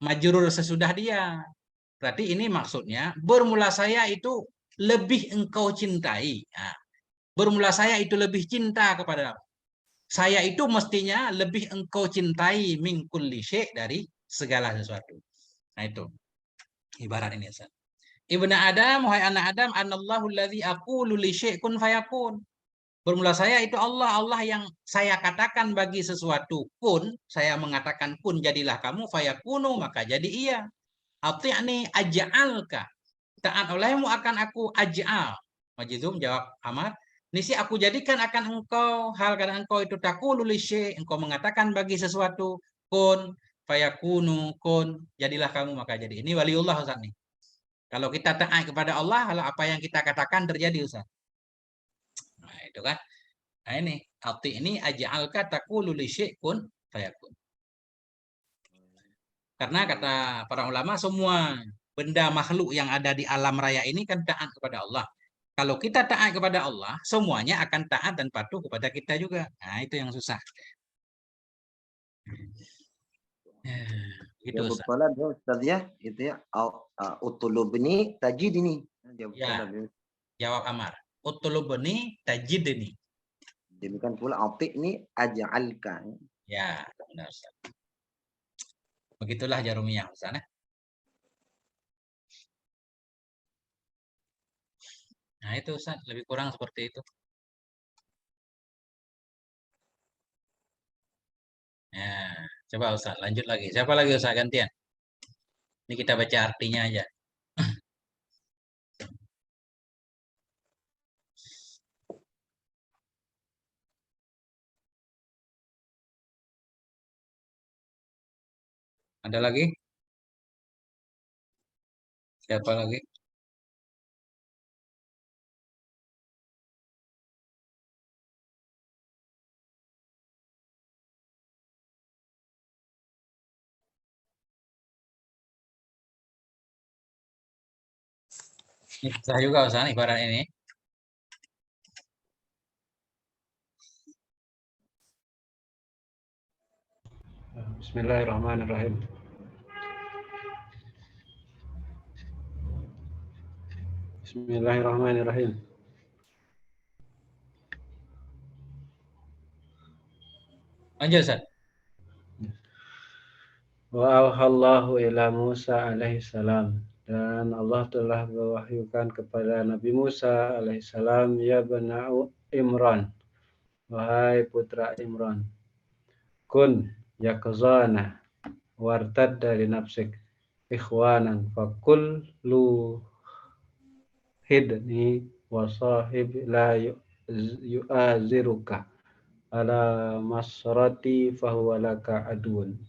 majrur sesudah dia. Berarti ini maksudnya bermula saya itu lebih engkau cintai. Nah, bermula saya itu lebih cinta kepada saya itu mestinya lebih engkau cintai min kulli syai' dari segala sesuatu. Nah itu ibarat ini Ustaz. Ibnu Adam, wahai anak Adam, anallahu allazi aqulu li syai' kun fayakun. Bermula saya itu Allah, Allah yang saya katakan bagi sesuatu kun, saya mengatakan kun jadilah kamu, fayakunu maka jadi iya. Ati'ni aj'alka. Taat olehmu akan aku aj'al. Majizum jawab Amar. Nisi aku jadikan akan engkau, hal karena engkau itu takulu li syai', engkau mengatakan bagi sesuatu kun, fayakunu kun, jadilah kamu maka jadi. Ini waliullah Ustaz nih. Kalau kita taat kepada Allah, apa yang kita katakan terjadi Ustaz. Nah, itu kan. Nah ini, ati ini aj'alka taqulu li syai' kun fayakun. Karena kata para ulama semua benda makhluk yang ada di alam raya ini kan taat kepada Allah. Kalau kita taat kepada Allah, semuanya akan taat dan patuh kepada kita juga. Nah, itu yang susah. Gitu Jawab Ustaz. talab ya Ustaz ya, itu ya. Utulubni tajidni. Jawab Ya. talab ya. Jawab Amar. Utlubni tajidni. Demikian pula ati'ni aj'alka. Ya, benar Ustaz. Begitulah Jarumiyah Ustaz. Nah, itu Ustaz, lebih kurang seperti itu. Ya, coba Ustaz, lanjut lagi. Siapa lagi Ustaz gantian? Ini kita baca artinya aja. Ada lagi? Siapa lagi? Ini susah juga Ustaz ibarat ini. Bismillahirrahmanirrahim. Bismillahirrahmanirrahim. Lanjut Ustaz. Wa auhallahu ila Musa alaihi salam. Dan Allah telah mewahyukan kepada Nabi Musa alaihissalam, ya bani Imran, wahai putra Imran, kun yakzana wartad dari nafsik ikhwanan fakul lu hidni wasahib la yu'aziruka ala masrati fahuwa laka adun.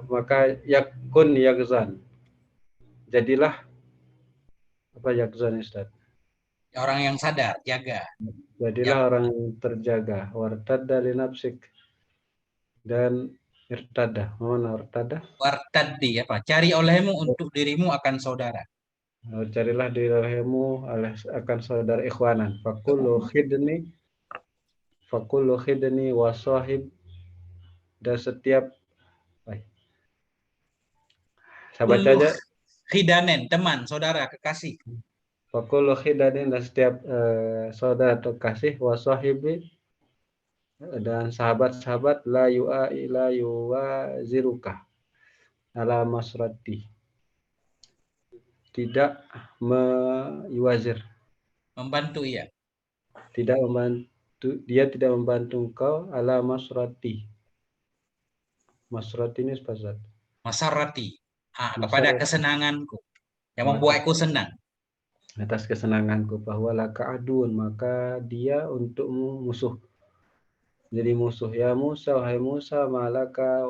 Maka yakun yakzan, jadilah apa yakzan Ustaz? Orang yang sadar, jaga. Jadilah orang yang terjaga. Wartad dari nafsik dan irtada. Mana irtada? Wartaddi apa? Cari olehmu untuk dirimu akan saudara. Carilah dirimu akan saudara ikhwanan. Fakulu khidni wa sahib, dan setiap saya baca aja. Khidanen, teman, saudara, kekasih. Fakulu khidni, dan setiap saudara atau kasih, wa sahibi, dan sahabat-sahabat, la yu'a ila yuwa ziruka, ala masrati. Tidak yuwazir. Membantu ia. Tidak membantu, dia tidak membantu engkau ala masrati. Masrati ini spasat. Masarati. Kepada Masarati. kesenanganku. Yang membuatku senang. Atas kesenanganku, bahwa laka adun, maka dia untukmu musuh. Jadi musuh. Ya Musa, wahai Musa, malaka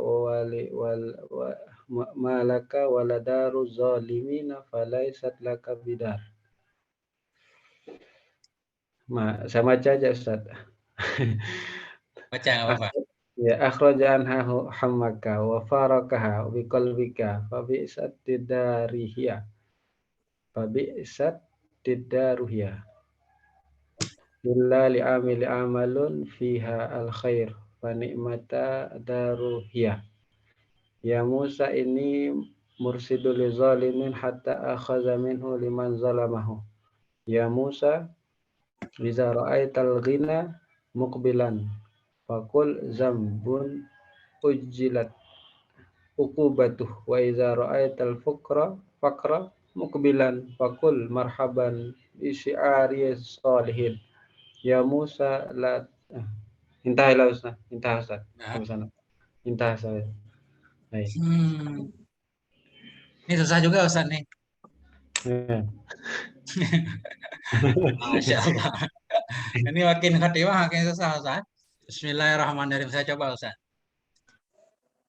malaka waladaru zalimina falaisat laka bidar. Saya baca aja Ustaz. Baca nggak apa-apa. Ya, akhraja anha hammaka wa farakaha bi qalbika fa bi'sat tidarihiya. Fa bi'sat tidaruhiya. Illa li'amili amalun fiha al-khair fa ni'mata daruhiya. Ya Musa, ini mursidul zalimin hatta akhadha minhu liman zalamahu. Ya Musa, iza ra'aital ghina muqbilan faqul zambun ujjilat uqubatuh wa iza ra'aital faqra muqbilan faqul marhaban bi syi'ari salihin. Ya Musa la intahlah Ustaz, intah Ustaz. Sampai sana. Intah saya. Baik. Ini susah juga Ustaz nih. Ya. Masya Allah. Ini makin khatimah makin susah Ustaz. Bismillahirrahmanirrahim. Saya coba Ustaz.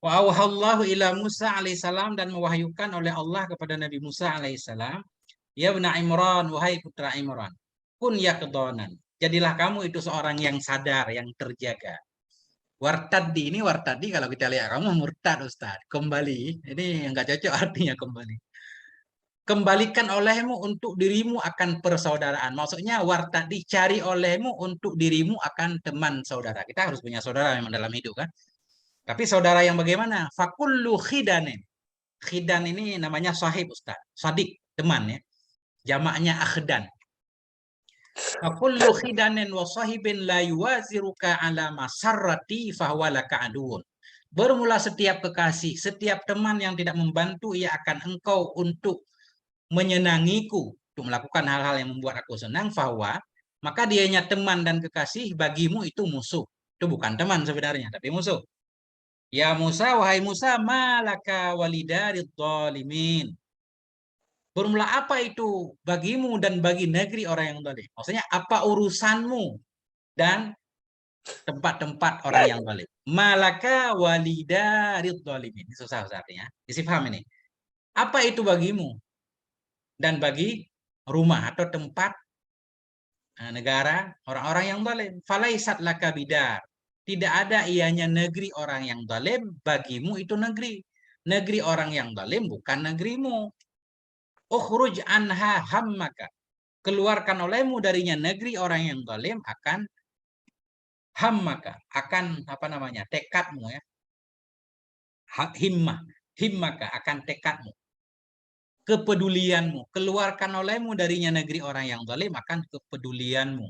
Wa auhallahu ila Musa alaihissalam, dan mewahyukan oleh Allah kepada Nabi Musa alaihissalam. Ya bna Imran, wahai putra Imran. Kun yaqdonan. Jadilah kamu itu seorang yang sadar, yang terjaga. Wartadi, ini wartadi kalau kita lihat kamu murtad Ustaz. Kembali, ini yang nggak cocok artinya kembali. Kembalikan olehmu untuk dirimu akan persaudaraan. Maksudnya wartadi, cari olehmu untuk dirimu akan teman saudara. Kita harus punya saudara memang dalam hidup kan. Tapi saudara yang bagaimana? Fakullu khidanin. Khidan ini namanya sahib Ustaz. Sadik, teman ya. Jamaknya akhdan. Fakullu khidanin wa sahibin la yuwaziruka ala masarrati fahuwa laka aduun. Bermula setiap kekasih, setiap teman yang tidak membantu ia akan engkau untuk menyenangiku, untuk melakukan hal-hal yang membuat aku senang, fahuwa, maka dianya teman dan kekasih bagimu itu musuh. Itu bukan teman sebenarnya, tapi musuh. Ya Musa, wahai Musa, malaka walidarid dhalimin. Bermula apa itu bagimu dan bagi negeri orang yang zalim? Maksudnya apa urusanmu dan tempat-tempat orang yang zalim? Malaka walidarid dhalimin. Ini susah artinya. Isi paham ini. Apa itu bagimu dan bagi rumah atau tempat negara orang-orang yang zalim? Falaisat laka bidar. Tidak ada ianya negeri orang yang zalim, bagimu itu negeri. Negeri orang yang zalim bukan negerimu. Ukhruj anha hammaka. Keluarkan olehmu darinya negeri orang yang zalim akan hammaka, akan apa namanya? Tekadmu ya. Himmaka akan tekadmu. Kepedulianmu, keluarkan olehmu darinya negeri orang yang zalim akan kepedulianmu.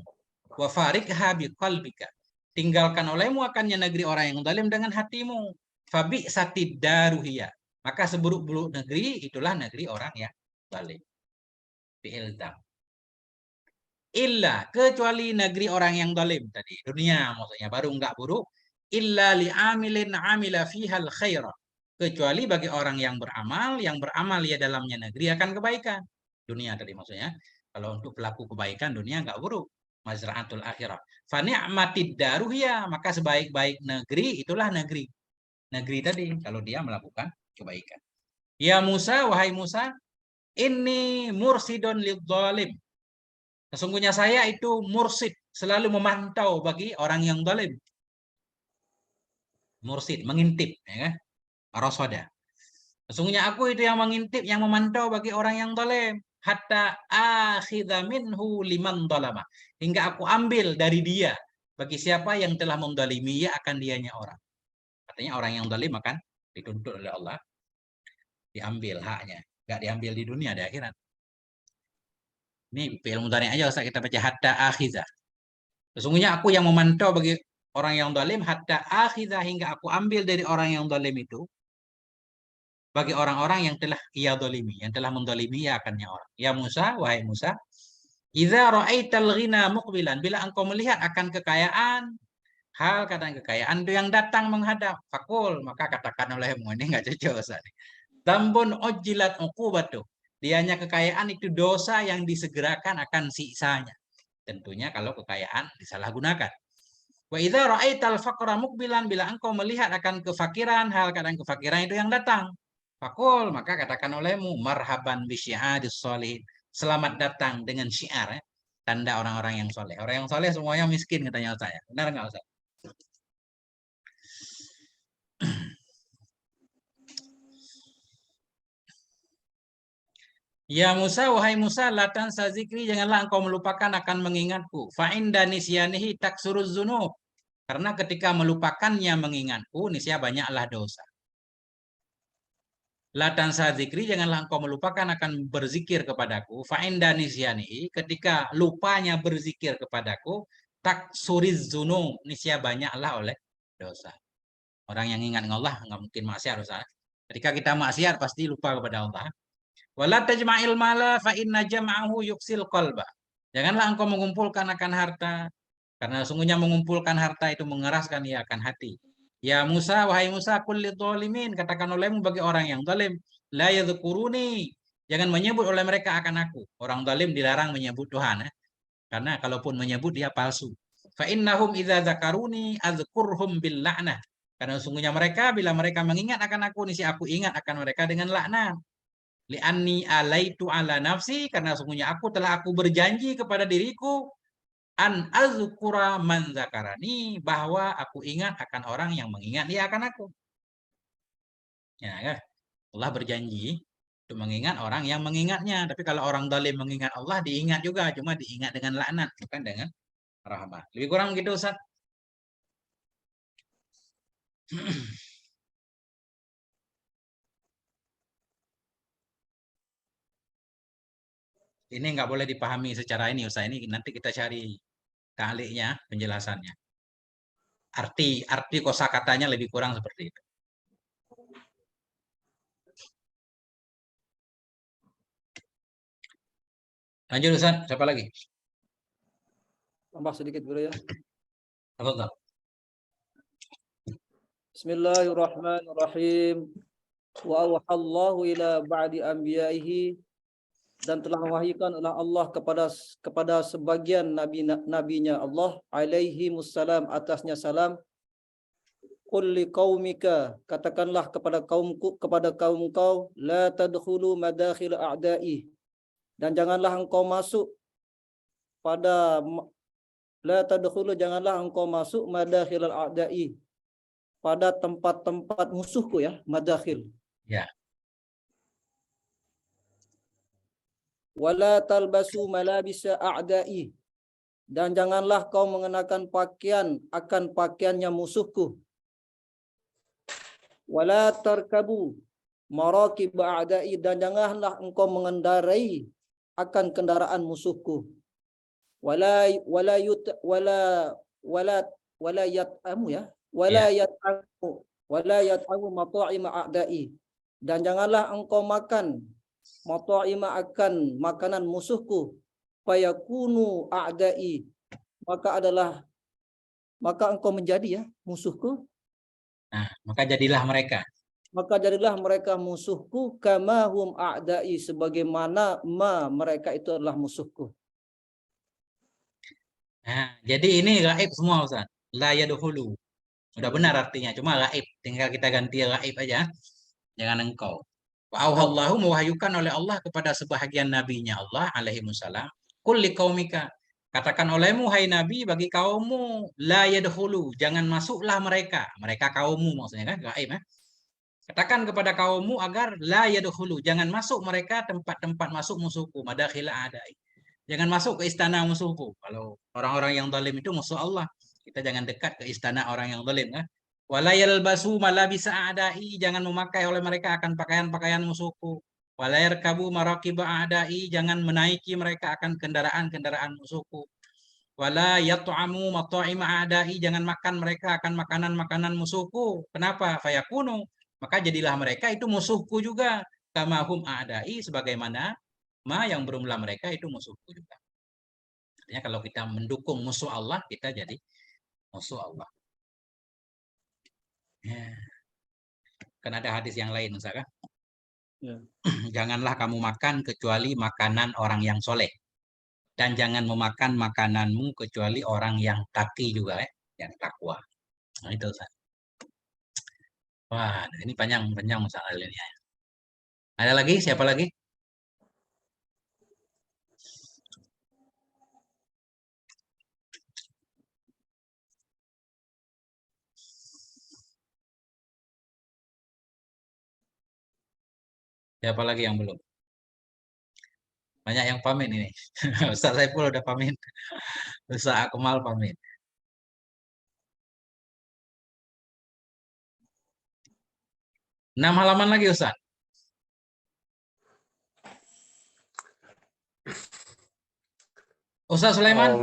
Wa farikha biqalbika. Tinggalkan olehmu akannya negeri orang yang zalim dengan hatimu. Fabi satid daruhiya. Maka seburuk-buruk negeri itulah negeri orang yang zalim. Bi'ilzam. Illa, kecuali negeri orang yang zalim tadi, dunia maksudnya, baru enggak buruk. Illa li'amilin amila fihal khairah. Kecuali bagi orang yang beramal ya dalamnya negeri akan kebaikan. Dunia tadi maksudnya. Kalau untuk pelaku kebaikan dunia enggak buruk. Mazra'atul akhirah. Fa ni'matid daruhya, maka sebaik-baik negeri itulah negeri. Negeri tadi kalau dia melakukan kebaikan. Ya Musa, wahai Musa, ini mursidun lidzalim. Sesungguhnya saya itu mursid, selalu memantau bagi orang yang zalim. Mursid, mengintip, ya kan? Arasada. Sesungguhnya aku itu yang mengintip, yang memantau bagi orang yang zalim. Hatta akhidha minhu liman zalama. Hingga aku ambil dari dia bagi siapa yang telah menzalimi ya akan dianya orang. Artinya orang yang zalim akan dituntut oleh Allah. Diambil haknya. Enggak diambil di dunia, di akhirat. Ini fi'il mudhari' aja Ustaz, kita baca hatta akhidha. Sesungguhnya aku yang memantau bagi orang yang zalim hatta akhidha, hingga aku ambil dari orang yang zalim itu bagi orang-orang yang telah ia dolimi, yang telah mendolimi ia akannya orang. Ya Musa, wahai Musa, idza ra'aital ghina muqbilan, bila engkau melihat akan kekayaan, hal kadang kekayaan itu yang datang menghadap, fakul, maka katakan olehmu, ini enggak cocok Ustaz. Dambun ujilat uqubatu, dianya kekayaan itu dosa yang disegerakan akan siksanya. Tentunya kalau kekayaan disalahgunakan. Wa idza ra'aital faqra muqbilan, bila engkau melihat akan kefakiran, hal kadang kefakiran itu yang datang. Fakul, maka katakan olehmu, marhaban bi syi'adis sholihin. Selamat datang dengan syiar, tanda orang-orang yang soleh. Orang yang soleh semuanya miskin katanya saya. Benar enggak Ustaz? Ya Musa, wahai Musa, latan sazikri, janganlah engkau melupakan akan mengingatku. Fa'inda nisyanihi taksuruz dzunub. Karena ketika melupakannya mengingatku, niscaya banyaklah dosa. Latan sazikri, janganlah engkau melupakan akan berzikir kepadaku. Fa'inda nisyanihi, ketika lupanya berzikir kepadaku, taksuriz dzunub, niscaya banyaklah oleh dosa. Orang yang ingat Allah nggak mungkin maksiat dosa. Ketika kita maksiat pasti lupa kepada Allah. Wala tajma'il mala fa inna jam'ahu yuksil qalba. Janganlah engkau mengumpulkan akan harta, karena sungguhnya mengumpulkan harta itu mengeraskan ia akan hati. Ya Musa, wahai Musa, kulli dzalimin, katakan olehmu bagi orang yang zalim, la yadhkuruni, jangan menyebut oleh mereka akan aku. Orang zalim dilarang menyebut Tuhan, karena kalaupun menyebut dia palsu. Fa innahum idza dzakaruni adzkurhum bil la'nah. Karena sungguhnya mereka bila mereka mengingat akan aku, niscaya aku ingat akan mereka dengan laknat. Li'anni alaitu ala nafsi, karena sungguhnya aku berjanji kepada diriku, an azkura man zakarani, bahwa aku ingat akan orang yang mengingat dia akan aku. Ya kan? Allah berjanji untuk mengingat orang yang mengingatnya. Tapi kalau orang zalim mengingat Allah, diingat juga, cuma diingat dengan laknat, bukan dengan rahmat. Lebih kurang begitu Ustaz. Ini nggak boleh dipahami secara ini Ustaz. Ini nanti kita cari ta'liqnya, penjelasannya. Arti kosakatanya lebih kurang seperti itu. Lanjut Ustaz, siapa lagi? Tambah sedikit dulu ya. Tafadhal. Bismillahirrahmanirrahim. Wa awhallahu ila ba'di anbiya'ihi, dan telah mewahyukan oleh Allah kepada sebagian nabinya Allah, alaihi wassalam, atasnya salam. Qul liqaumika, katakanlah kepada kaum kau, la tadkhulu madakhil a'da'i, dan janganlah engkau masuk pada janganlah engkau masuk madakhil a'da'i, pada tempat-tempat musuhku ya, madakhil. Ya. Wala talbasu malabisa a'da'i, dan janganlah kau mengenakan pakaian akan pakaiannya musuhku. Wala tarkabu marakib a'da'i, dan janganlah engkau mengendarai akan kendaraan musuhku. Wala yat'amu mata'ima a'da'i, dan janganlah engkau makan mata'ima akan makanan musuhku. Fayakunu a'da'i, maka engkau menjadi ya musuhku. Nah, maka jadilah mereka musuhku, kama hum a'da'i, sebagaimana mereka itu adalah musuhku. Nah, jadi ini gaib semua Ustaz. La yadkhulu. Sudah benar artinya, cuma gaib. Tinggal kita ganti gaib aja. Jangan engkau. Wa auhallahu, mewahyukan oleh Allah kepada sebahagian nabinya Allah alaihi wasallam. Qul liqaumika, katakan olehmu hai nabi bagi kaummu, la yadkhulu, jangan masuklah mereka. Mereka kaummu maksudnya kan, gaib ya. Katakan kepada kaummu agar la yadkhulu, jangan masuk mereka tempat-tempat masuk musuhku, madakhil a'da'i. Jangan masuk ke istana musuhku. Kalau orang-orang yang zalim itu musuh Allah, kita jangan dekat ke istana orang yang zalim kan. Wala yalbasu malabisa a'da'i, jangan memakai oleh mereka akan pakaian-pakaian musuhku. Wala yarkabu marakiba a'da'i, jangan menaiki mereka akan kendaraan-kendaraan musuhku. Wala yat'amu mata'ima a'da'i, jangan makan mereka akan makanan-makanan musuhku. Kenapa? Fayakunu, Maka jadilah mereka itu musuhku juga. Kamahum a'dai, sebagaimana yang bermula mereka itu musuhku juga. Artinya kalau kita mendukung musuh Allah, kita jadi musuh Allah. Ya. Kan ada hadis yang lain, Ustaz, kan? Ya. Janganlah kamu makan kecuali makanan orang yang soleh. Dan jangan memakan makananmu kecuali orang yang taki juga, yang takwa. Nah, itu, Ustaz. Wah, ini panjang masalah ini. Ada lagi? Siapa lagi? Siapa lagi yang belum? Banyak yang pamit ini. Ustaz Saiful udah pamit. Ustaz Akmal pamit. 6 halaman lagi, Ustaz. Ustaz Sulaiman.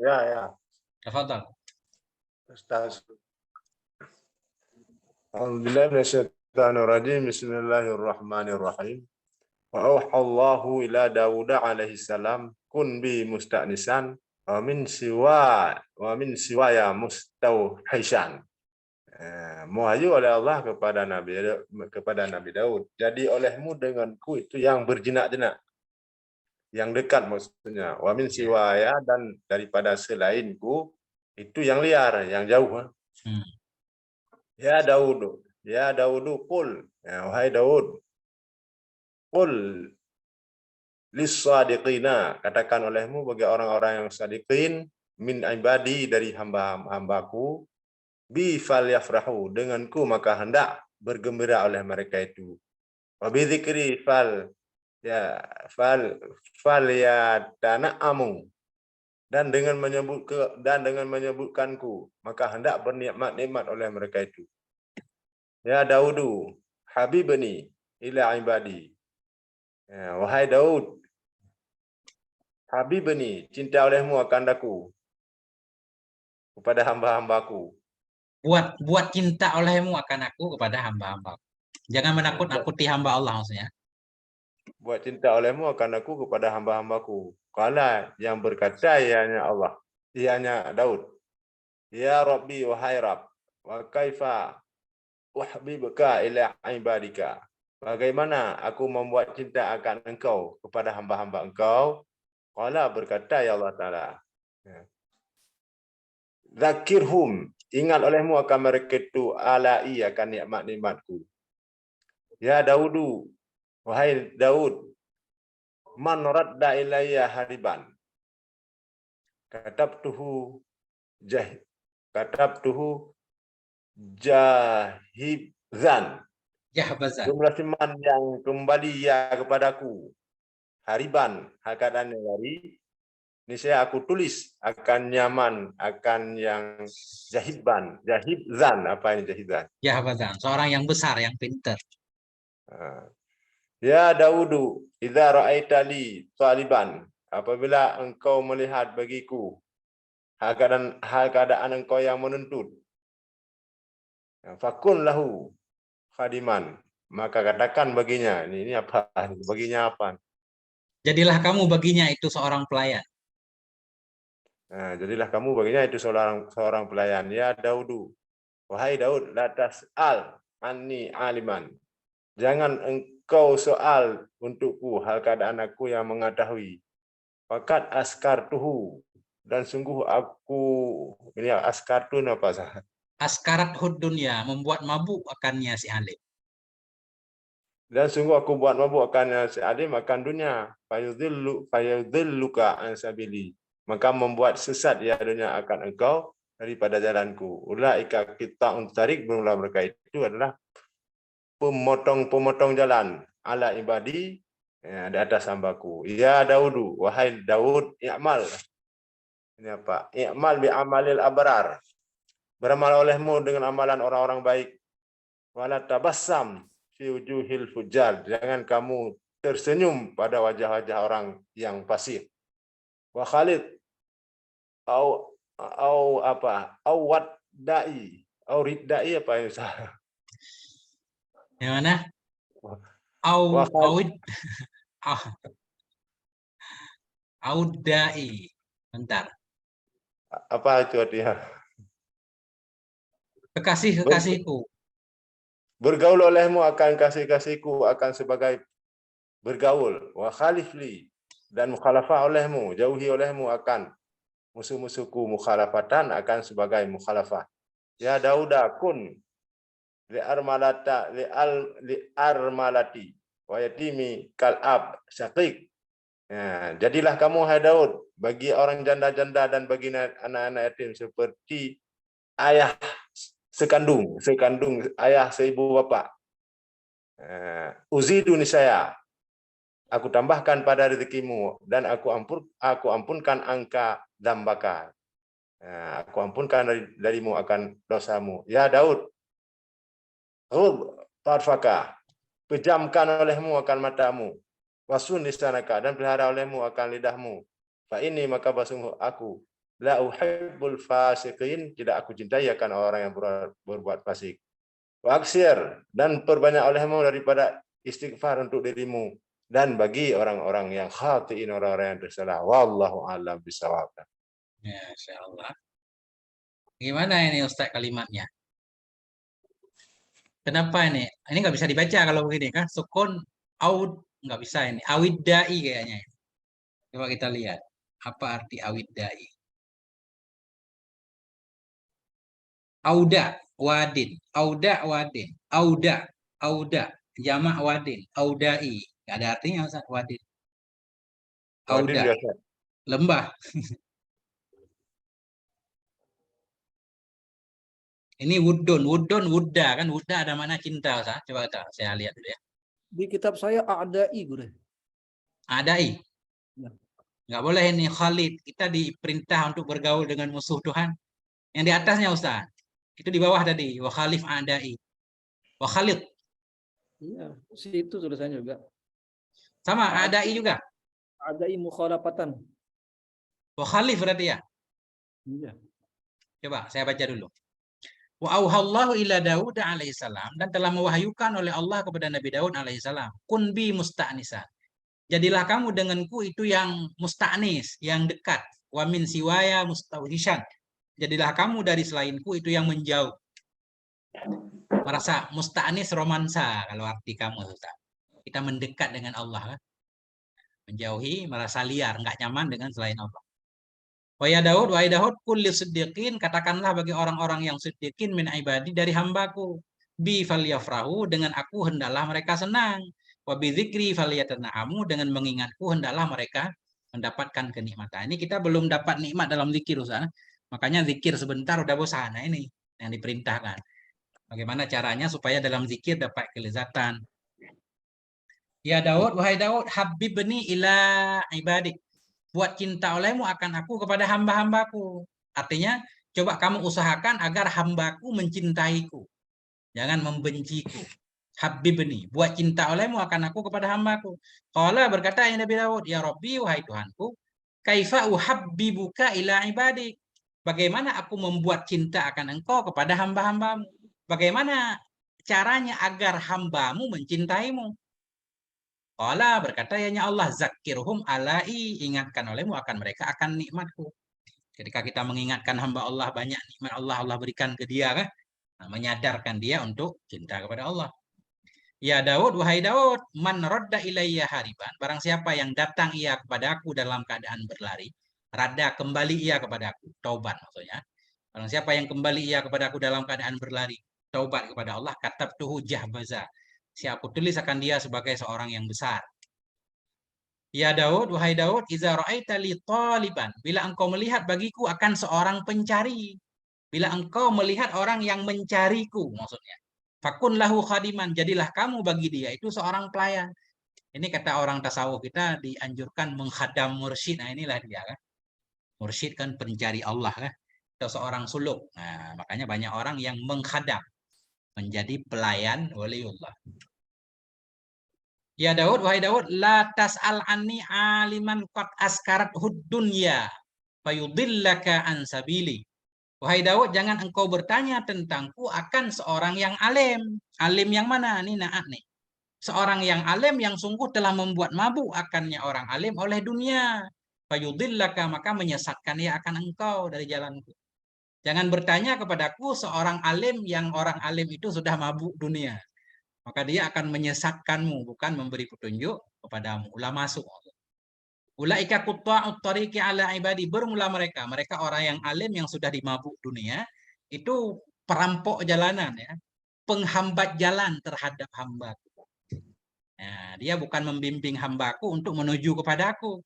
Ya. Tafadhal. Ustaz. A'udzubillahi minasyaitonirrajim. Bismillahirrahmanirrahim. Wa auhallahu ila Dawud alaihi salam kun bi musta'nisan wa min siwaya mustauhishan. Wahyu oleh Allah kepada Nabi Daud. Jadi olehmu denganku itu yang berjinak-jinak, yang dekat maksudnya. Wa min siwaya, dan daripada selainku itu yang liar, yang jauh. Ya Daudu, qul, wahai Daud, qul lis-sadiqina, katakan olehmu bagi orang-orang yang sadiqin, min ibadi, dari hamba-hambaku, bi fal yafrahu, denganku maka hendak bergembira oleh mereka itu. Wa bi dzikri fal yatana'amu, dan dengan menyebutkanku maka hendak bernikmat-nikmat oleh mereka itu. Ya Daudu, habibni ila ibadi. Wahai Daud, habibni, cinta olehmu akan aku kepada hamba-hambaku. Buat cinta olehmu akan aku kepada hamba-hambaku. Jangan menakut-nakuti hamba Allah maksudnya. Buat cinta olehmu akan aku kepada hamba-hambaku. Kala, yang berkata ianya Allah, ianya Daud. Ya Rabbi, wahai Rabb, wa kaifa uhibbuka ila ibadika. Bagaimana aku membuat cinta akan engkau kepada hamba-hamba engkau? Kala, berkata ya Allah Ta'ala. Zakirhum, ingat olehmu akan mereka itu alai, akan nikmat-nikmatku. Ya Daudu, wahai Daud, man radda ilayya hariban, katabtuhu jahibzan. Jumlah siman yang kembali ya kepadaku hariban, keadaannya lari, ini saya aku tulis akan nyaman, akan yang jahibzan. Apa ini jahibzan? Jahbazan, seorang yang besar, yang pintar. Ya Daudu, idza ra'aita li taliban, apabila engkau melihat bagiku hal keadaan engkau yang menuntut, fakun lahu khadiman, maka katakan baginya, ini apa? Baginya apa? Jadilah kamu baginya itu seorang pelayan. Jadilah kamu baginya itu seorang pelayan. Ya Daudu, wahai Daud, la tas'al anni aliman, jangan engkau soal untukku hal keadaan aku yang mengetahui. Fakat askartuhu, dan sungguh aku, ini askartu apa sah? Askarat hud dunya, membuat mabuk akannya si alim. Dan sungguh aku buat mabuk akannya si alim akan dunia. Fayudhilluka an sabili, maka membuat sesat ya dunia akan engkau daripada jalanku. Ulaika qita'un tarik, bermula mereka itu adalah pemotong jalan ala ibadi, di atas hambaku. Ya Daudu, wahai Daud, i'mal. Ini apa? I'mal bi amalil abrar. Beramal olehmu dengan amalan orang-orang baik. Wala tabassam fi wujuhil fujjar. Jangan kamu tersenyum pada wajah-wajah orang yang fasik. Wa khalid au wadda'i Auridai apa ya Ustaz? Yang mana? Wa Awid. Audai. Bentar. apa itu artinya? Kekasih-kekasihku. Bergaul olehmu akan kasih-kasihku akan sebagai bergaul. Wa khalifli, dan mukhalafah olehmu, jauhi olehmu akan musuh-musuhku, mukhalafatan akan sebagai mukhalafah. Ya Dauda kun li armalati wa yatimi kalab syaqiq. Ya, jadilah kamu hai Daud bagi orang janda-janda dan bagi anak-anak yatim seperti ayah sekandung ayah seibu bapa. Uzidu nisaya, aku tambahkan pada rezekimu dan aku ampunkan angka dambaka. Aku ampunkan darimu akan dosamu. Ya Daud, tarfaka, pejamkan olehmu akan matamu. Wasun lisanaka, dan pelihara olehmu akan lidahmu. Fa ini maka basungguh aku la uhibbul fasiqin, tidak aku cintai akan orang yang berbuat fasik. Wa aksir, dan perbanyak olehmu daripada istighfar untuk dirimu dan bagi orang-orang yang khatiin, orang-orang yang tersalah. Wallahu a'lam bishawab. Ya, insyaallah. Gimana ini Ustaz kalimatnya? Kenapa ini? Ini nggak bisa dibaca kalau begini kan? Sukun aud nggak bisa ini. Awidai kayaknya. Coba kita lihat apa arti awidai. Auda wadin, auda wadin, auda, jamak wadin, audai. Nggak ada artinya Ustaz, wadin. Wadin Auda, biasa. lembah. Ini wudun, wudda kan? Wudda ada mana cinta Ustaz? Coba saya lihat dulu ya. Di kitab saya a'dai, Guru. Adai. Ya. Nggak boleh ini Khalid. Kita diperintah untuk bergaul dengan musuh Tuhan. Yang di atasnya Ustaz. Itu di bawah tadi. Wa khalif adai. Wa khalid. Iya, situ tulisannya juga. Sama adai juga. A'dai mukhalafatan. Wa khalif berarti ya. Iya. Coba saya baca dulu. Wa auhallahu ila Daud alaihissalam, dan telah mewahyukan oleh Allah kepada Nabi Daud alaihissalam. Kun bi musta'nisan. Jadilah kamu denganku itu yang musta'nis, yang dekat. Wa min siwaya mustauhishan. Jadilah kamu dari selainku itu yang menjauh. Merasa musta'nis romansa kalau arti kamu Ustaz. Kita mendekat dengan Allah kan? Menjauhi, merasa liar, nggak nyaman dengan selain Allah. Wahai Daud, kulli siddiqin, katakanlah bagi orang-orang yang siddiqin min ibadi dari hambaku. Bi falyafrahu, dengan aku hendaklah mereka senang. Wa bi dzikri falyatana'amu, dengan mengingatku hendaklah mereka mendapatkan kenikmatan. Ini kita belum dapat nikmat dalam zikir Ustaz. Makanya zikir sebentar udah bosan. Nah, ini yang diperintahkan. Bagaimana caranya supaya dalam zikir dapat kelezatan. Ya Daud, wahai Daud, habibni ila ibadik. Buat cinta olehmu akan aku kepada hamba-hambaku. Artinya, coba kamu usahakan agar hambaku mencintaiku. Jangan membenciku. Habibni, buat cinta olehmu akan aku kepada hambaku. Qala, berkata ya Nabi Daud, ya Rabbi, wahai Tuhanku, kaifa uhabbibuka ila ibadik. Bagaimana aku membuat cinta akan engkau kepada hamba-hambamu? Bagaimana caranya agar hambamu mencintaimu? Qala, berkata ya Allah, zakirhum alai, ingatkan olehmu akan mereka akan nikmatku. Ketika kita mengingatkan hamba Allah banyak nikmat Allah berikan ke dia kan, nah, menyadarkan dia untuk cinta kepada Allah. Ya Daud, wahai Daud, man radda ilayya hariban, barang siapa yang datang ia kepadaku dalam keadaan berlari, radda kembali ia kepadaku, taubat maksudnya. Barang siapa yang kembali ia kepadaku dalam keadaan berlari, taubat kepada Allah, katabtuhu jahbaza. Si aku tulis akan dia sebagai seorang yang besar. Ya Daud, wahai Daud, iza ra'aita li taliban, bila engkau melihat bagiku akan seorang pencari. Bila engkau melihat orang yang mencariku, maksudnya. Fakun lahu khadiman, jadilah kamu bagi dia itu seorang pelayan. Ini kata orang tasawuf kita dianjurkan menghadam mursyid. Nah inilah dia kan. Mursyid kan pencari Allah kan. Atau seorang suluk. Nah, makanya banyak orang yang menghadam. Menjadi pelayan waliullah. Ya Daud, wahai Daud, la tas'al anni aliman qad askarat hud dunya fayudillaka an sabili. Wahai Daud, jangan engkau bertanya tentangku akan seorang yang alim. Alim yang mana? Ini Naat nih. Seorang yang alim yang sungguh telah membuat mabuk akannya orang alim oleh dunia. Fayudillaka, maka menyesatkan ia akan engkau dari jalanku. Jangan bertanya kepadaku seorang alim yang orang alim itu sudah mabuk dunia. Maka dia akan menyesatkanmu, bukan memberi petunjuk kepadamu. Ulah masuk. Ulaika qutta'ut tariqi ala ibadi, bermula mereka orang yang alim yang sudah dimabuk dunia, itu perampok jalanan ya, penghambat jalan terhadap hamba. Nah, dia bukan membimbing hambaku untuk menuju kepadaku,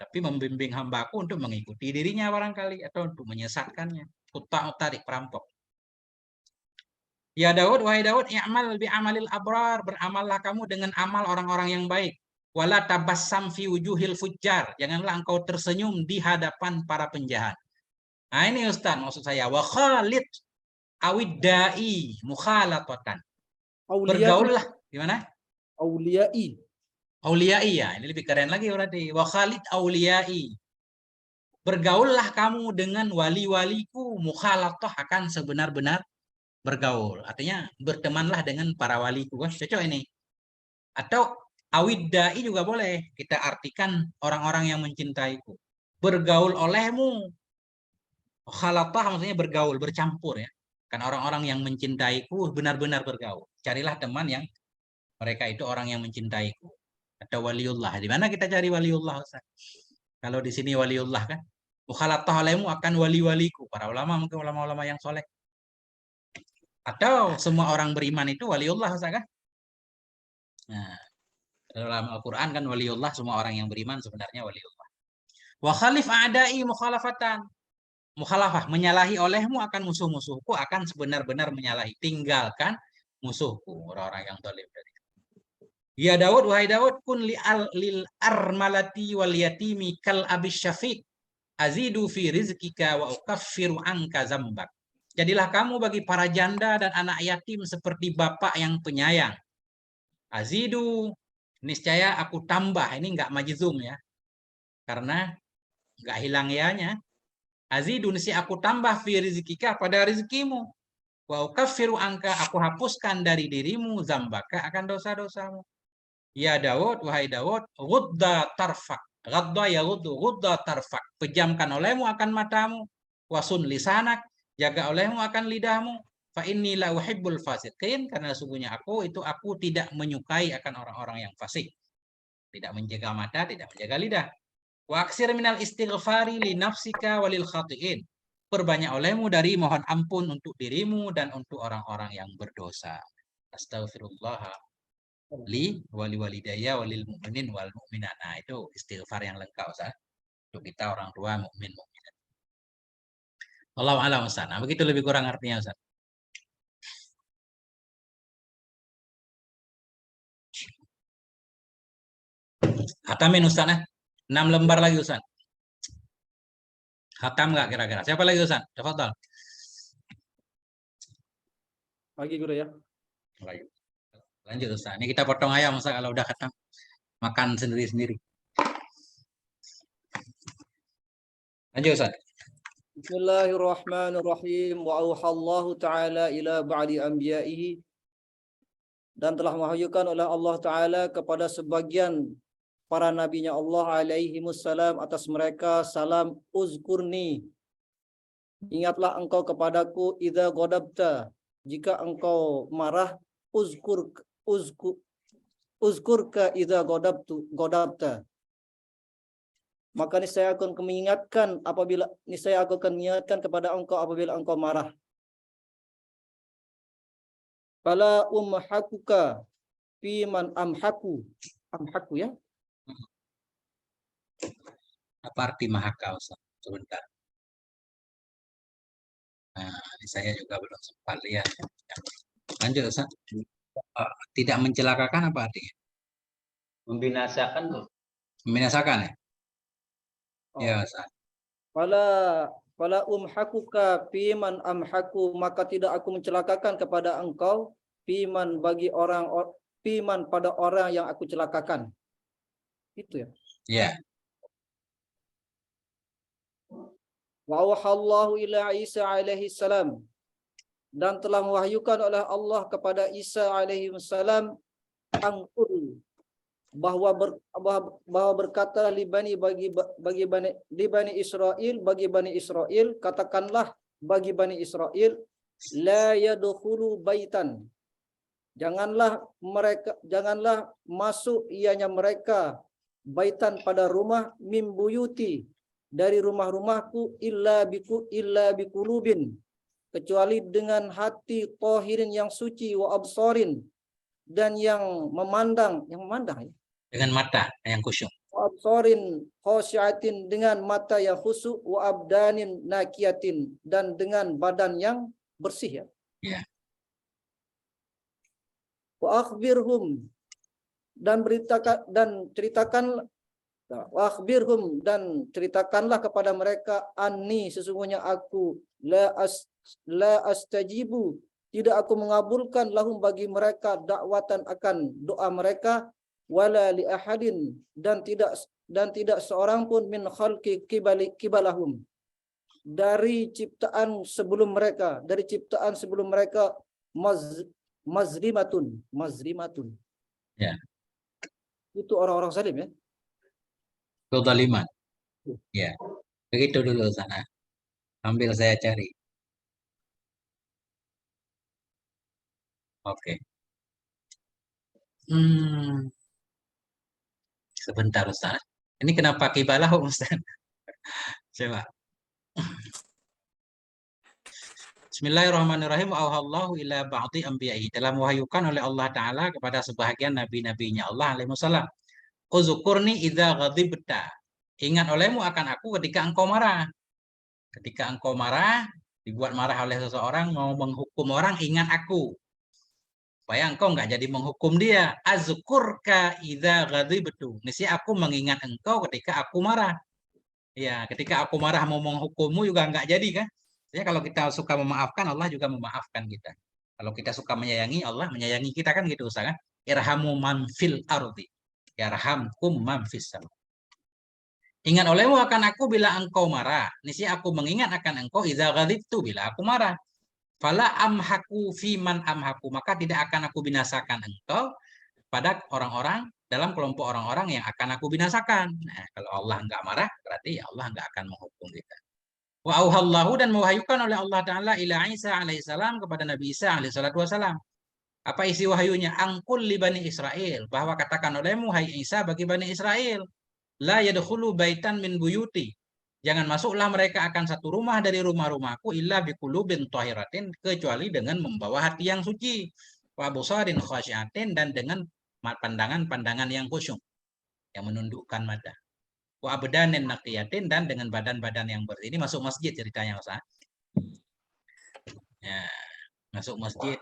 tapi membimbing hambaku untuk mengikuti dirinya barangkali atau untuk menyesatkannya. Qutta'ut tariq, perampok. Ya Daud, wahai Daud, i'mal bi amalil abrar, beramallah kamu dengan amal orang-orang yang baik. Wala tabassam fi wujuhil fujjar, janganlah engkau tersenyum di hadapan para penjahat. Nah ini Ustaz maksud saya, wa khalid awiddai mukhalatatan. Bergaullah, gimana? Auliyai. Auliyai ya, ini lebih keren lagi berarti. Wa khalid auliyai. Bergaullah kamu dengan wali-waliku, mukhalatah, akan sebenar-benar bergaul. Artinya bertemanlah dengan para waliku. Wah, cocok ini. Atau awiddai juga boleh kita artikan orang-orang yang mencintaiku. Bergaul olehmu. Khalatah maksudnya bergaul, bercampur ya. Kan orang-orang yang mencintaiku benar-benar bergaul. Carilah teman yang mereka itu orang yang mencintaiku. Atau waliullah. Di mana kita cari waliullah, Ustaz? Kalau di sini waliullah kan. Khalatah olehmu akan wali-waliku. Para ulama, mungkin ulama-ulama yang soleh. Atau semua orang beriman itu waliullah, Ustaz kan? Nah, dalam Al-Quran kan waliullah, semua orang yang beriman sebenarnya waliullah. Wa khalif a'dai mukhalafatan. Mukhalafah, menyalahi olehmu akan musuh-musuhku, akan sebenar-benar menyalahi. Tinggalkan musuhku, orang-orang yang zalim dari. Ya Daud, wahai Daud, kun lil armalati wal yatimi kal abis syafiq. Azidu fi rizkika wa ukaffiru anka zambak. Jadilah kamu bagi para janda dan anak yatim seperti bapak yang penyayang. Azidu, niscaya aku tambah. Ini enggak majzum ya. Karena enggak hilang ya-nya. Azidu, niscaya aku tambah fi rizkika, pada rezekimu. Wa ukaffiru anka, aku hapuskan dari dirimu zambaka, akan dosa-dosamu. Ya Daud, wahai Daud, ghudda tarfak. Ghadda ya ghudda tarfak. Pejamkan olehmu akan matamu. Wasun lisanak, jaga olehmu akan lidahmu. Fa inni la uhibbul fasiqin, karena sungguhnya aku tidak menyukai akan orang-orang yang fasik. Tidak menjaga mata, tidak menjaga lidah. Wa aksir minal istighfari li nafsika walil khati'in. Perbanyak olehmu dari mohon ampun untuk dirimu dan untuk orang-orang yang berdosa. Astaghfirullah li wali walidayya walil mu'minin wal mu'minat. Nah, itu istighfar yang lengkap, Ustaz. Untuk kita orang tua mukmin mukminat. Wallahu a'lam, Ustaz. Nah, begitu lebih kurang artinya, Ustaz. Hatamin Ustaz ya. 6 lembar lagi Ustaz. Hatam nggak kira-kira? Siapa lagi Ustaz? Tafadhal. Lagi guru ya. Lanjut Ustaz. Ini kita potong ayam Ustaz kalau udah khatam. Makan sendiri-sendiri. Lanjut Ustaz. Bismillahirrahmanirrahim. Wa auhallahu ta'ala ila ba'di anbiya'ihi. Dan telah mewahyukan oleh Allah Ta'ala kepada sebagian para nabinya Allah alaihimussalam atas mereka, salam, uzkurni. Ingatlah engkau kepadaku idza ghadabta, jika engkau marah, uzkurka idza ghadabta. Maka niscaya aku akan mengingatkan kepada engkau apabila engkau marah. Fala umhakuka fiman amhaku ya. Apa arti mahaka Ustaz? Sebentar. Nah, ini saya juga belum sempat lihat. Lanjut Ustaz. Tidak mencelakakan apa artinya? Membinasakan tuh. Membinasakan ya? Oh. Ya Ustaz. Fala umhakuka fiman amhaku, maka tidak aku mencelakakan kepada engkau fiman pada orang yang aku celakakan. Itu ya. Ya. Wa auhallahu ila Isa alaihi salam, dan telah mewahyukan oleh Allah kepada Isa alaihi salam, angkul, bahwa berkata li bani Israel, katakanlah bagi bani Israel, la yadkhulu baitan, janganlah masuk ianya mereka, baitan pada rumah, min buyuti, dari rumah-rumahku, illa biqulubin, kecuali dengan hati tahirin yang suci, wa absarin, dan yang memandang ya, dengan mata yang khusyuk. wa absarin khasyiatin, dengan mata yang khusyuk, wa abdanin nakiyatin, dan dengan badan yang bersih, ya. Ya. Wa akhbirhum, dan ceritakanlah kepada mereka, anni, sesungguhnya aku, la astajibu, tidak aku mengabulkan, lahum, bagi mereka, dakwatan, akan doa mereka, wala li ahadin, dan tidak seorang pun, min khalqi kibalahum, dari ciptaan sebelum mereka, mazrimatun. Ya. Itu orang-orang zalim, ya. Kezaliman. Ya. Begitu dulu sana. Sambil saya cari. Oke. Sebentar Ustaz. Ini kenapa kibalah Ustaz? Coba. Bismillahirrahmanirrahim. Auhallahu ila ba'di anbiya'i. Telah mewahyukan oleh Allah Ta'ala kepada sebahagian nabi-nabinya Allah alaihi wasallam. Uzukurni idza ghadibta. Ingat olehmu akan aku ketika engkau marah. Ketika engkau marah, dibuat marah oleh seseorang, mau menghukum orang, ingat aku. Supaya engkau nggak jadi menghukum dia. Azkurka idza ghadibtu. Niscaya aku mengingat engkau ketika aku marah. Ya, ketika aku marah mau menghukummu juga nggak jadi kan? Ya, kalau kita suka memaafkan, Allah juga memaafkan kita. Kalau kita suka menyayangi, Allah menyayangi kita kan gitu Ustaz kan? Irhamu man fil ardi. Yarhamkum man fis sama. Ingat olehmu akan aku bila engkau marah. Niscaya aku mengingat akan engkau idza ghadibtu, bila aku marah. Fala amhaku fiman amhaku, maka tidak akan aku binasakan engkau pada orang-orang, dalam kelompok orang-orang yang akan aku binasakan. Nah, kalau Allah nggak marah, berarti Allah nggak akan menghukum kita. Wa auhallahu, dan mewahyukan oleh Allah Ta'ala ila Isa alaihissalam, kepada Nabi Isa alaihissalam. Apa isi wahyunya? Angkul li bani Israel, bahwa katakan olehmu hai Isa bagi bani Israel, la yadkhulu baitan min buyuti, jangan masuklah mereka akan satu rumah dari rumah-rumahku, illa biqulubin thahiratin, kecuali dengan membawa hati yang suci, wa absarin khasyiatin, dan dengan pandangan-pandangan yang khusyuk, yang menundukkan mata, wa abdanin naqiyatin, dan dengan badan-badan yang bersih. Ini masuk masjid ceritanya Ustaz. Ya, masuk masjid,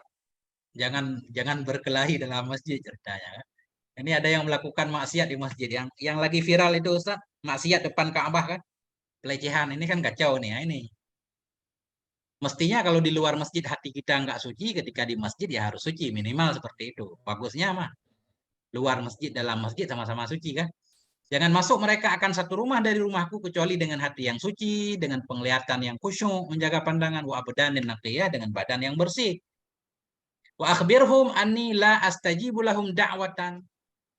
jangan berkelahi dalam masjid ceritanya. Ini ada yang melakukan maksiat di masjid, yang lagi viral itu Ustaz, maksiat depan Ka'bah kan, pelecehan. Ini kan kacau nih ya. Ini mestinya kalau di luar masjid hati kita nggak suci, ketika di masjid ya harus suci, minimal seperti itu. Bagusnya mah luar masjid, dalam masjid sama-sama suci kan. Jangan masuk mereka akan satu rumah dari rumahku, kecuali dengan hati yang suci, dengan penglihatan yang khusyuk, menjaga pandangan, wa abdanin naqiyah, dengan badan yang bersih. Wa akhbirhum anni la astajibu lahum da'watan.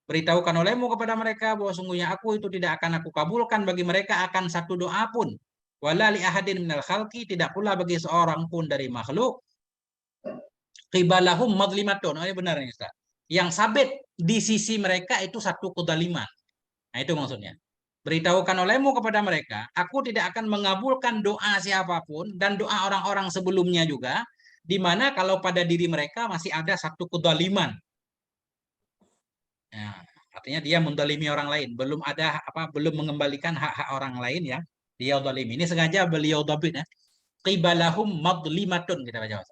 Beritahukan olehmu kepada mereka bahwa sungguhnya aku itu tidak akan aku kabulkan bagi mereka akan satu doa pun. Wala li ahadin minal khalqi, tidak pula bagi seorang pun dari makhluk. Qibalahum madlimatun. Oh, ini benar nih Ustaz. Yang sabit di sisi mereka itu satu kezaliman. Nah, itu maksudnya. Beritahukan olehmu kepada mereka, aku tidak akan mengabulkan doa siapapun dan doa orang-orang sebelumnya juga, di mana kalau pada diri mereka masih ada satu kezaliman. Nah, artinya dia mendalimi orang lain, belum mengembalikan hak-hak orang lain ya. Dia zalim. Ini sengaja beliau dhabit ya. Qibalahum madlimatun, kita baca.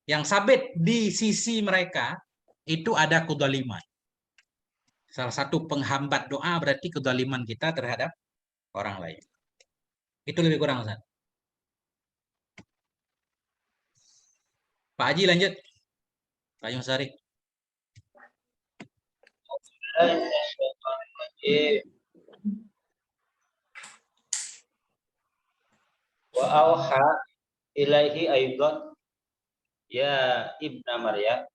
Yang sabit di sisi mereka itu ada kezaliman. Salah satu penghambat doa berarti kezaliman kita terhadap orang lain. Itu lebih kurang Ustaz. Pak Haji lanjut. Pak Yusari. Wa auha ilaihi aidan ya ibna Maryam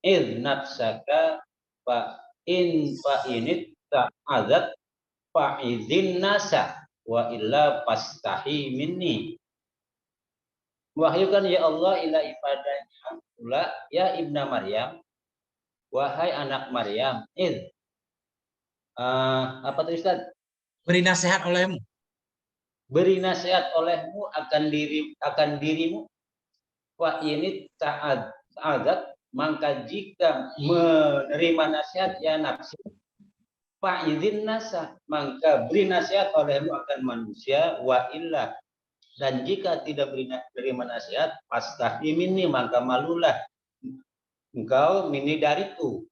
id nafsaka fa init ta'adzat fa'idhin nasa wa illa pastahi minni. Wahyukan ya Allah ila ibadahnya pula ya ibna Maryam, wahai anak Maryam, apa tuh Ustaz? Beri nasihat olehmu. Beri nasihat olehmu akan dirimu. Wa ini ta'adzat, maka jika menerima nasihat ya nafsu, fa'idhin nasa, maka beri nasihat olehmu akan manusia, wa illa, dan jika tidak menerima nasihat, pastahi minni, maka malulah engkau minni dariku.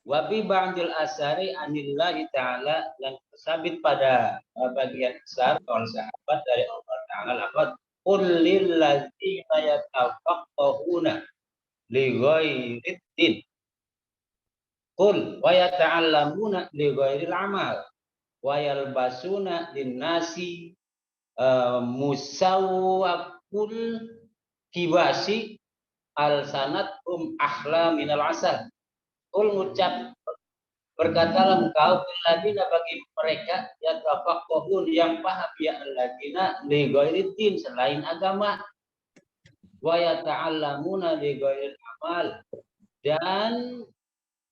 Wa bi ba'dil asari anillahi ta'ala, yang tersabit pada bagian besar kawan sahabat dari Allah Ta'ala, laqad qul lil ladzina yatafaqqahuna li ghairid din qul wa yata'allamuna li ghairil amal wa yalbasuna linnasi musawwakul kibasi al sanatum ahla minal asal. Qul ngucap, berkatalah engkau alladzina bagi mereka yang tafaqqahun yang paham ya alladzina li ghairid selain agama, wa yata'allamuna li ghairil amal, dan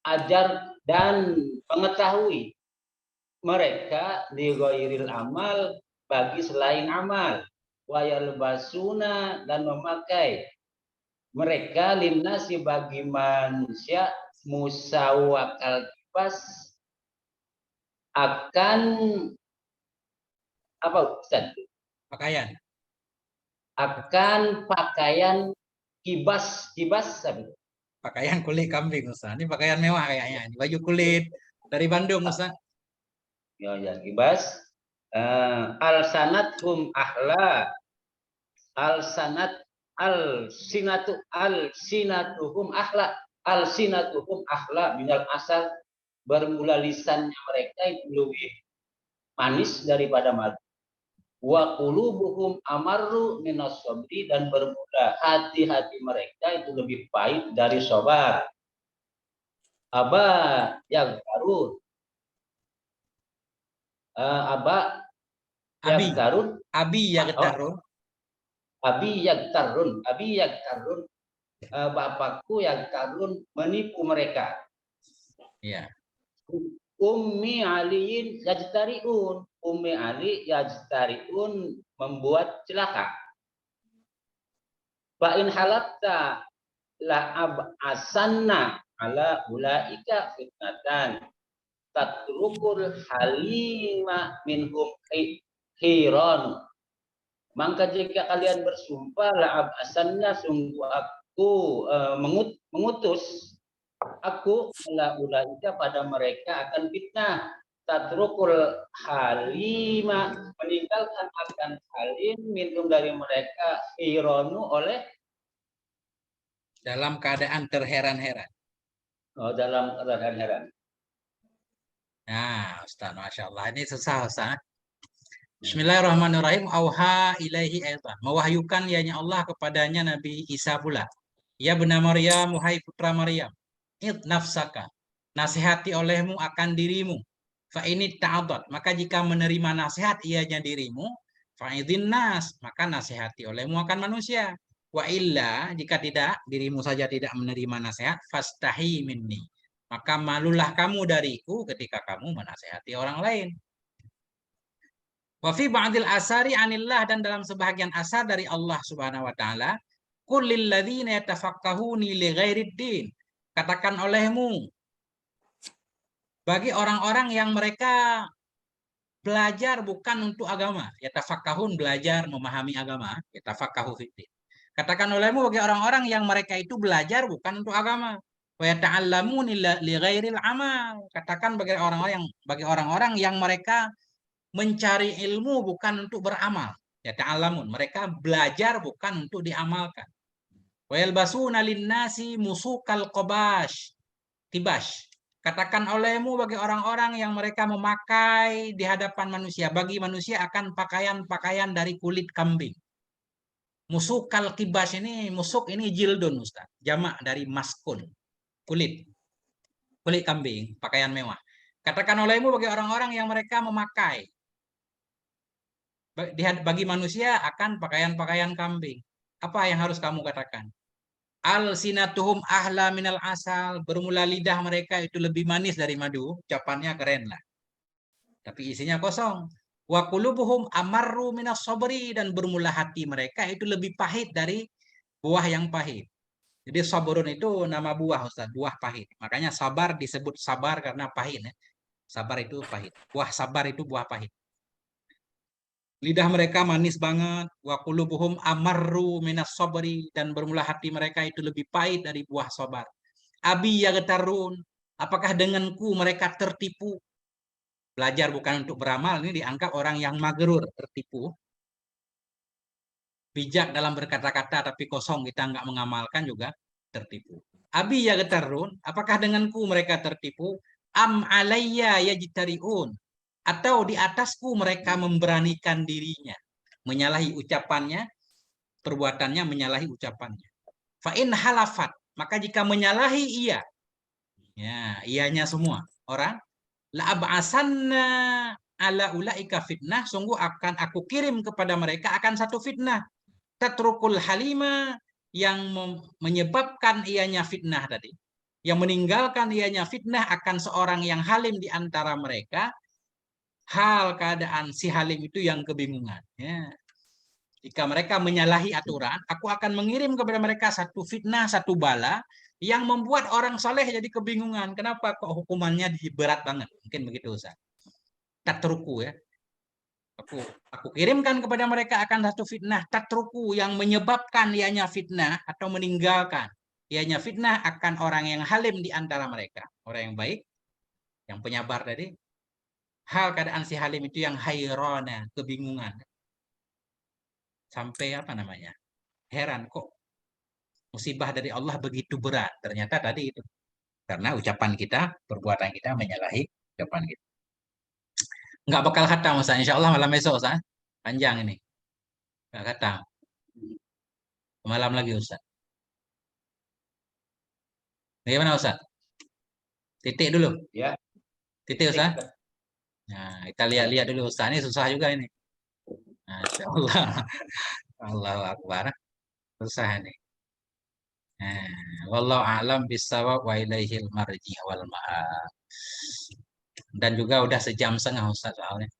ajar dan mengetahui mereka li ghairil amal bagi selain amal, wa yalbasuna, dan memakai mereka linnasi bagi manusia musawwakal kibas akan apa Ustaz? Pakaian. Akan pakaian kibas apa? Pakaian kulit kambing Ustaz. Ini pakaian mewah kayaknya. Ini baju kulit dari Bandung Ustaz. Ya kibas. Al-sanathum ahla, al-sanat al-sinatuhum ahla minal asal, bermula lisannya mereka itu lebih manis daripada madu. Wa qulubuhum amarru minas sabri, dan bermula hati-hati mereka itu lebih pahit dari sabar. Aba yang karun, Abi yang tarun, bapakku yang tarun menipu mereka. Ya. Ummi aliin yajtariun, Ummi Ali yajtariun, membuat celaka. Fa in halafta la asanna ala ulaika fitnatan tatrukul halima minhum khiran. Maka jika kalian bersumpah la abasannya, sungguh aku mengutus aku ala ulaika pada mereka akan fitnah, tatrukul halima, meninggalkan akan halim minhum dari mereka khiranu, oleh dalam keadaan terheran-heran. Dalam keadaan heran. Nah, Ustaz, Masya Allah. Ini susah, Ustaz. Bismillahirrahmanirrahim. Auha ilaihi aidan. Mewahyukan ianya Allah kepadanya Nabi Isa pula. Ya benar Maryam, wahai putra Maryam. Id nafsaka. Nasihati olehmu akan dirimu. Fa ini ta'adat. Maka jika menerima nasihat ianya dirimu, fa'idhin nas. Maka nasihati olehmu akan manusia. Wa illa, jika tidak, dirimu saja tidak menerima nasihat, fastahi minni. Maka malulah kamu dariku ketika kamu menasihati orang lain. Wa fi ba'dil asari anillah, dan dalam sebahagian asar dari Allah Subhanahu wa taala, qul lil ladzina yatafaqqahuni li ghairid din. Katakan olehmu bagi orang-orang yang mereka belajar bukan untuk agama. Yatafaqqahun, belajar memahami agama, yatafaqahu fiddin. Katakan olehmu bagi orang-orang yang mereka itu belajar bukan untuk agama. Wa yata'allamuna li ghairil amal. Katakan bagi orang-orang yang mereka mencari ilmu bukan untuk beramal. Yata'allamun, mereka belajar bukan untuk diamalkan. Wa yalbasuna linnasi musukal kibas. Katakan olehmu bagi orang-orang yang mereka memakai di hadapan manusia. Bagi manusia akan pakaian-pakaian dari kulit kambing. Musuk kal kibas ini, musuk ini jildun Ustaz. Jamak dari maskun. Kulit. Kulit kambing, pakaian mewah. Katakan olehmu bagi orang-orang yang mereka memakai. Bagi manusia akan pakaian-pakaian kambing. Apa yang harus kamu katakan? Al-sinatuhum ahla minal asal. Bermula lidah mereka itu lebih manis dari madu. Ucapannya keren lah. Tapi isinya kosong. Wa qulubuhum amarru minas sabri. Dan bermula hati mereka itu lebih pahit dari buah yang pahit. Jadi sabrun itu nama buah Ustaz. Buah pahit. Makanya sabar disebut sabar karena pahit. Ya. Sabar itu pahit. Buah sabar itu buah pahit. Lidah mereka manis banget. Wa qulubuhum amarru minas sabri. Dan bermula hati mereka itu lebih pahit dari buah sabar. Abi yagetarun. Apakah denganku mereka tertipu? Belajar bukan untuk beramal. Ini dianggap orang yang magerur, tertipu. Bijak dalam berkata-kata tapi kosong, kita nggak mengamalkan juga tertipu. Abi yagetarun. Apakah denganku mereka tertipu? Am alayya yajtariun. Atau di atasku mereka memberanikan dirinya. Menyalahi ucapannya, perbuatannya menyalahi ucapannya. Fa'in halafat. Maka jika menyalahi ia. Ya, ianya semua. Orang. La'ab'asanna ala ulaika fitnah. Sungguh akan aku kirim kepada mereka akan satu fitnah. Tatrukul halima. Yang menyebabkan ianya fitnah tadi. Yang meninggalkan ianya fitnah akan seorang yang halim di antara mereka. Hal keadaan si halim itu yang kebingungan. Ya. Jika mereka menyalahi aturan, aku akan mengirim kepada mereka satu fitnah, satu bala yang membuat orang soleh jadi kebingungan. Kenapa kok hukumannya berat banget? Mungkin begitu Ustaz. Tatruku ya. Aku kirimkan kepada mereka akan satu fitnah, tatruku yang menyebabkan ianya fitnah atau meninggalkan ianya fitnah akan orang yang halim di antara mereka. Orang yang baik, yang penyabar tadi. Hal keadaan si halim itu yang hayrona, kebingungan. Sampai apa namanya? Heran kok musibah dari Allah begitu berat. Ternyata tadi itu. Karena ucapan kita, perbuatan kita menyalahi ucapan kita. Nggak bakal khatam Ustaz. Insya Allah malam besok Ustaz. Panjang ini. Nggak khatam. Malam lagi Ustaz. Bagaimana Ustaz? Titik dulu. Ya. Titik Ustaz. Nah, kita lihat-lihat dulu Ustaz. Ini susah juga ini. Masya Allah. Allahu Akbar. Susah ini. Wallahu a'lam bissawab wa ilaihil marji wal ma'ab. Dan juga udah sejam setengah Ustaz soalnya.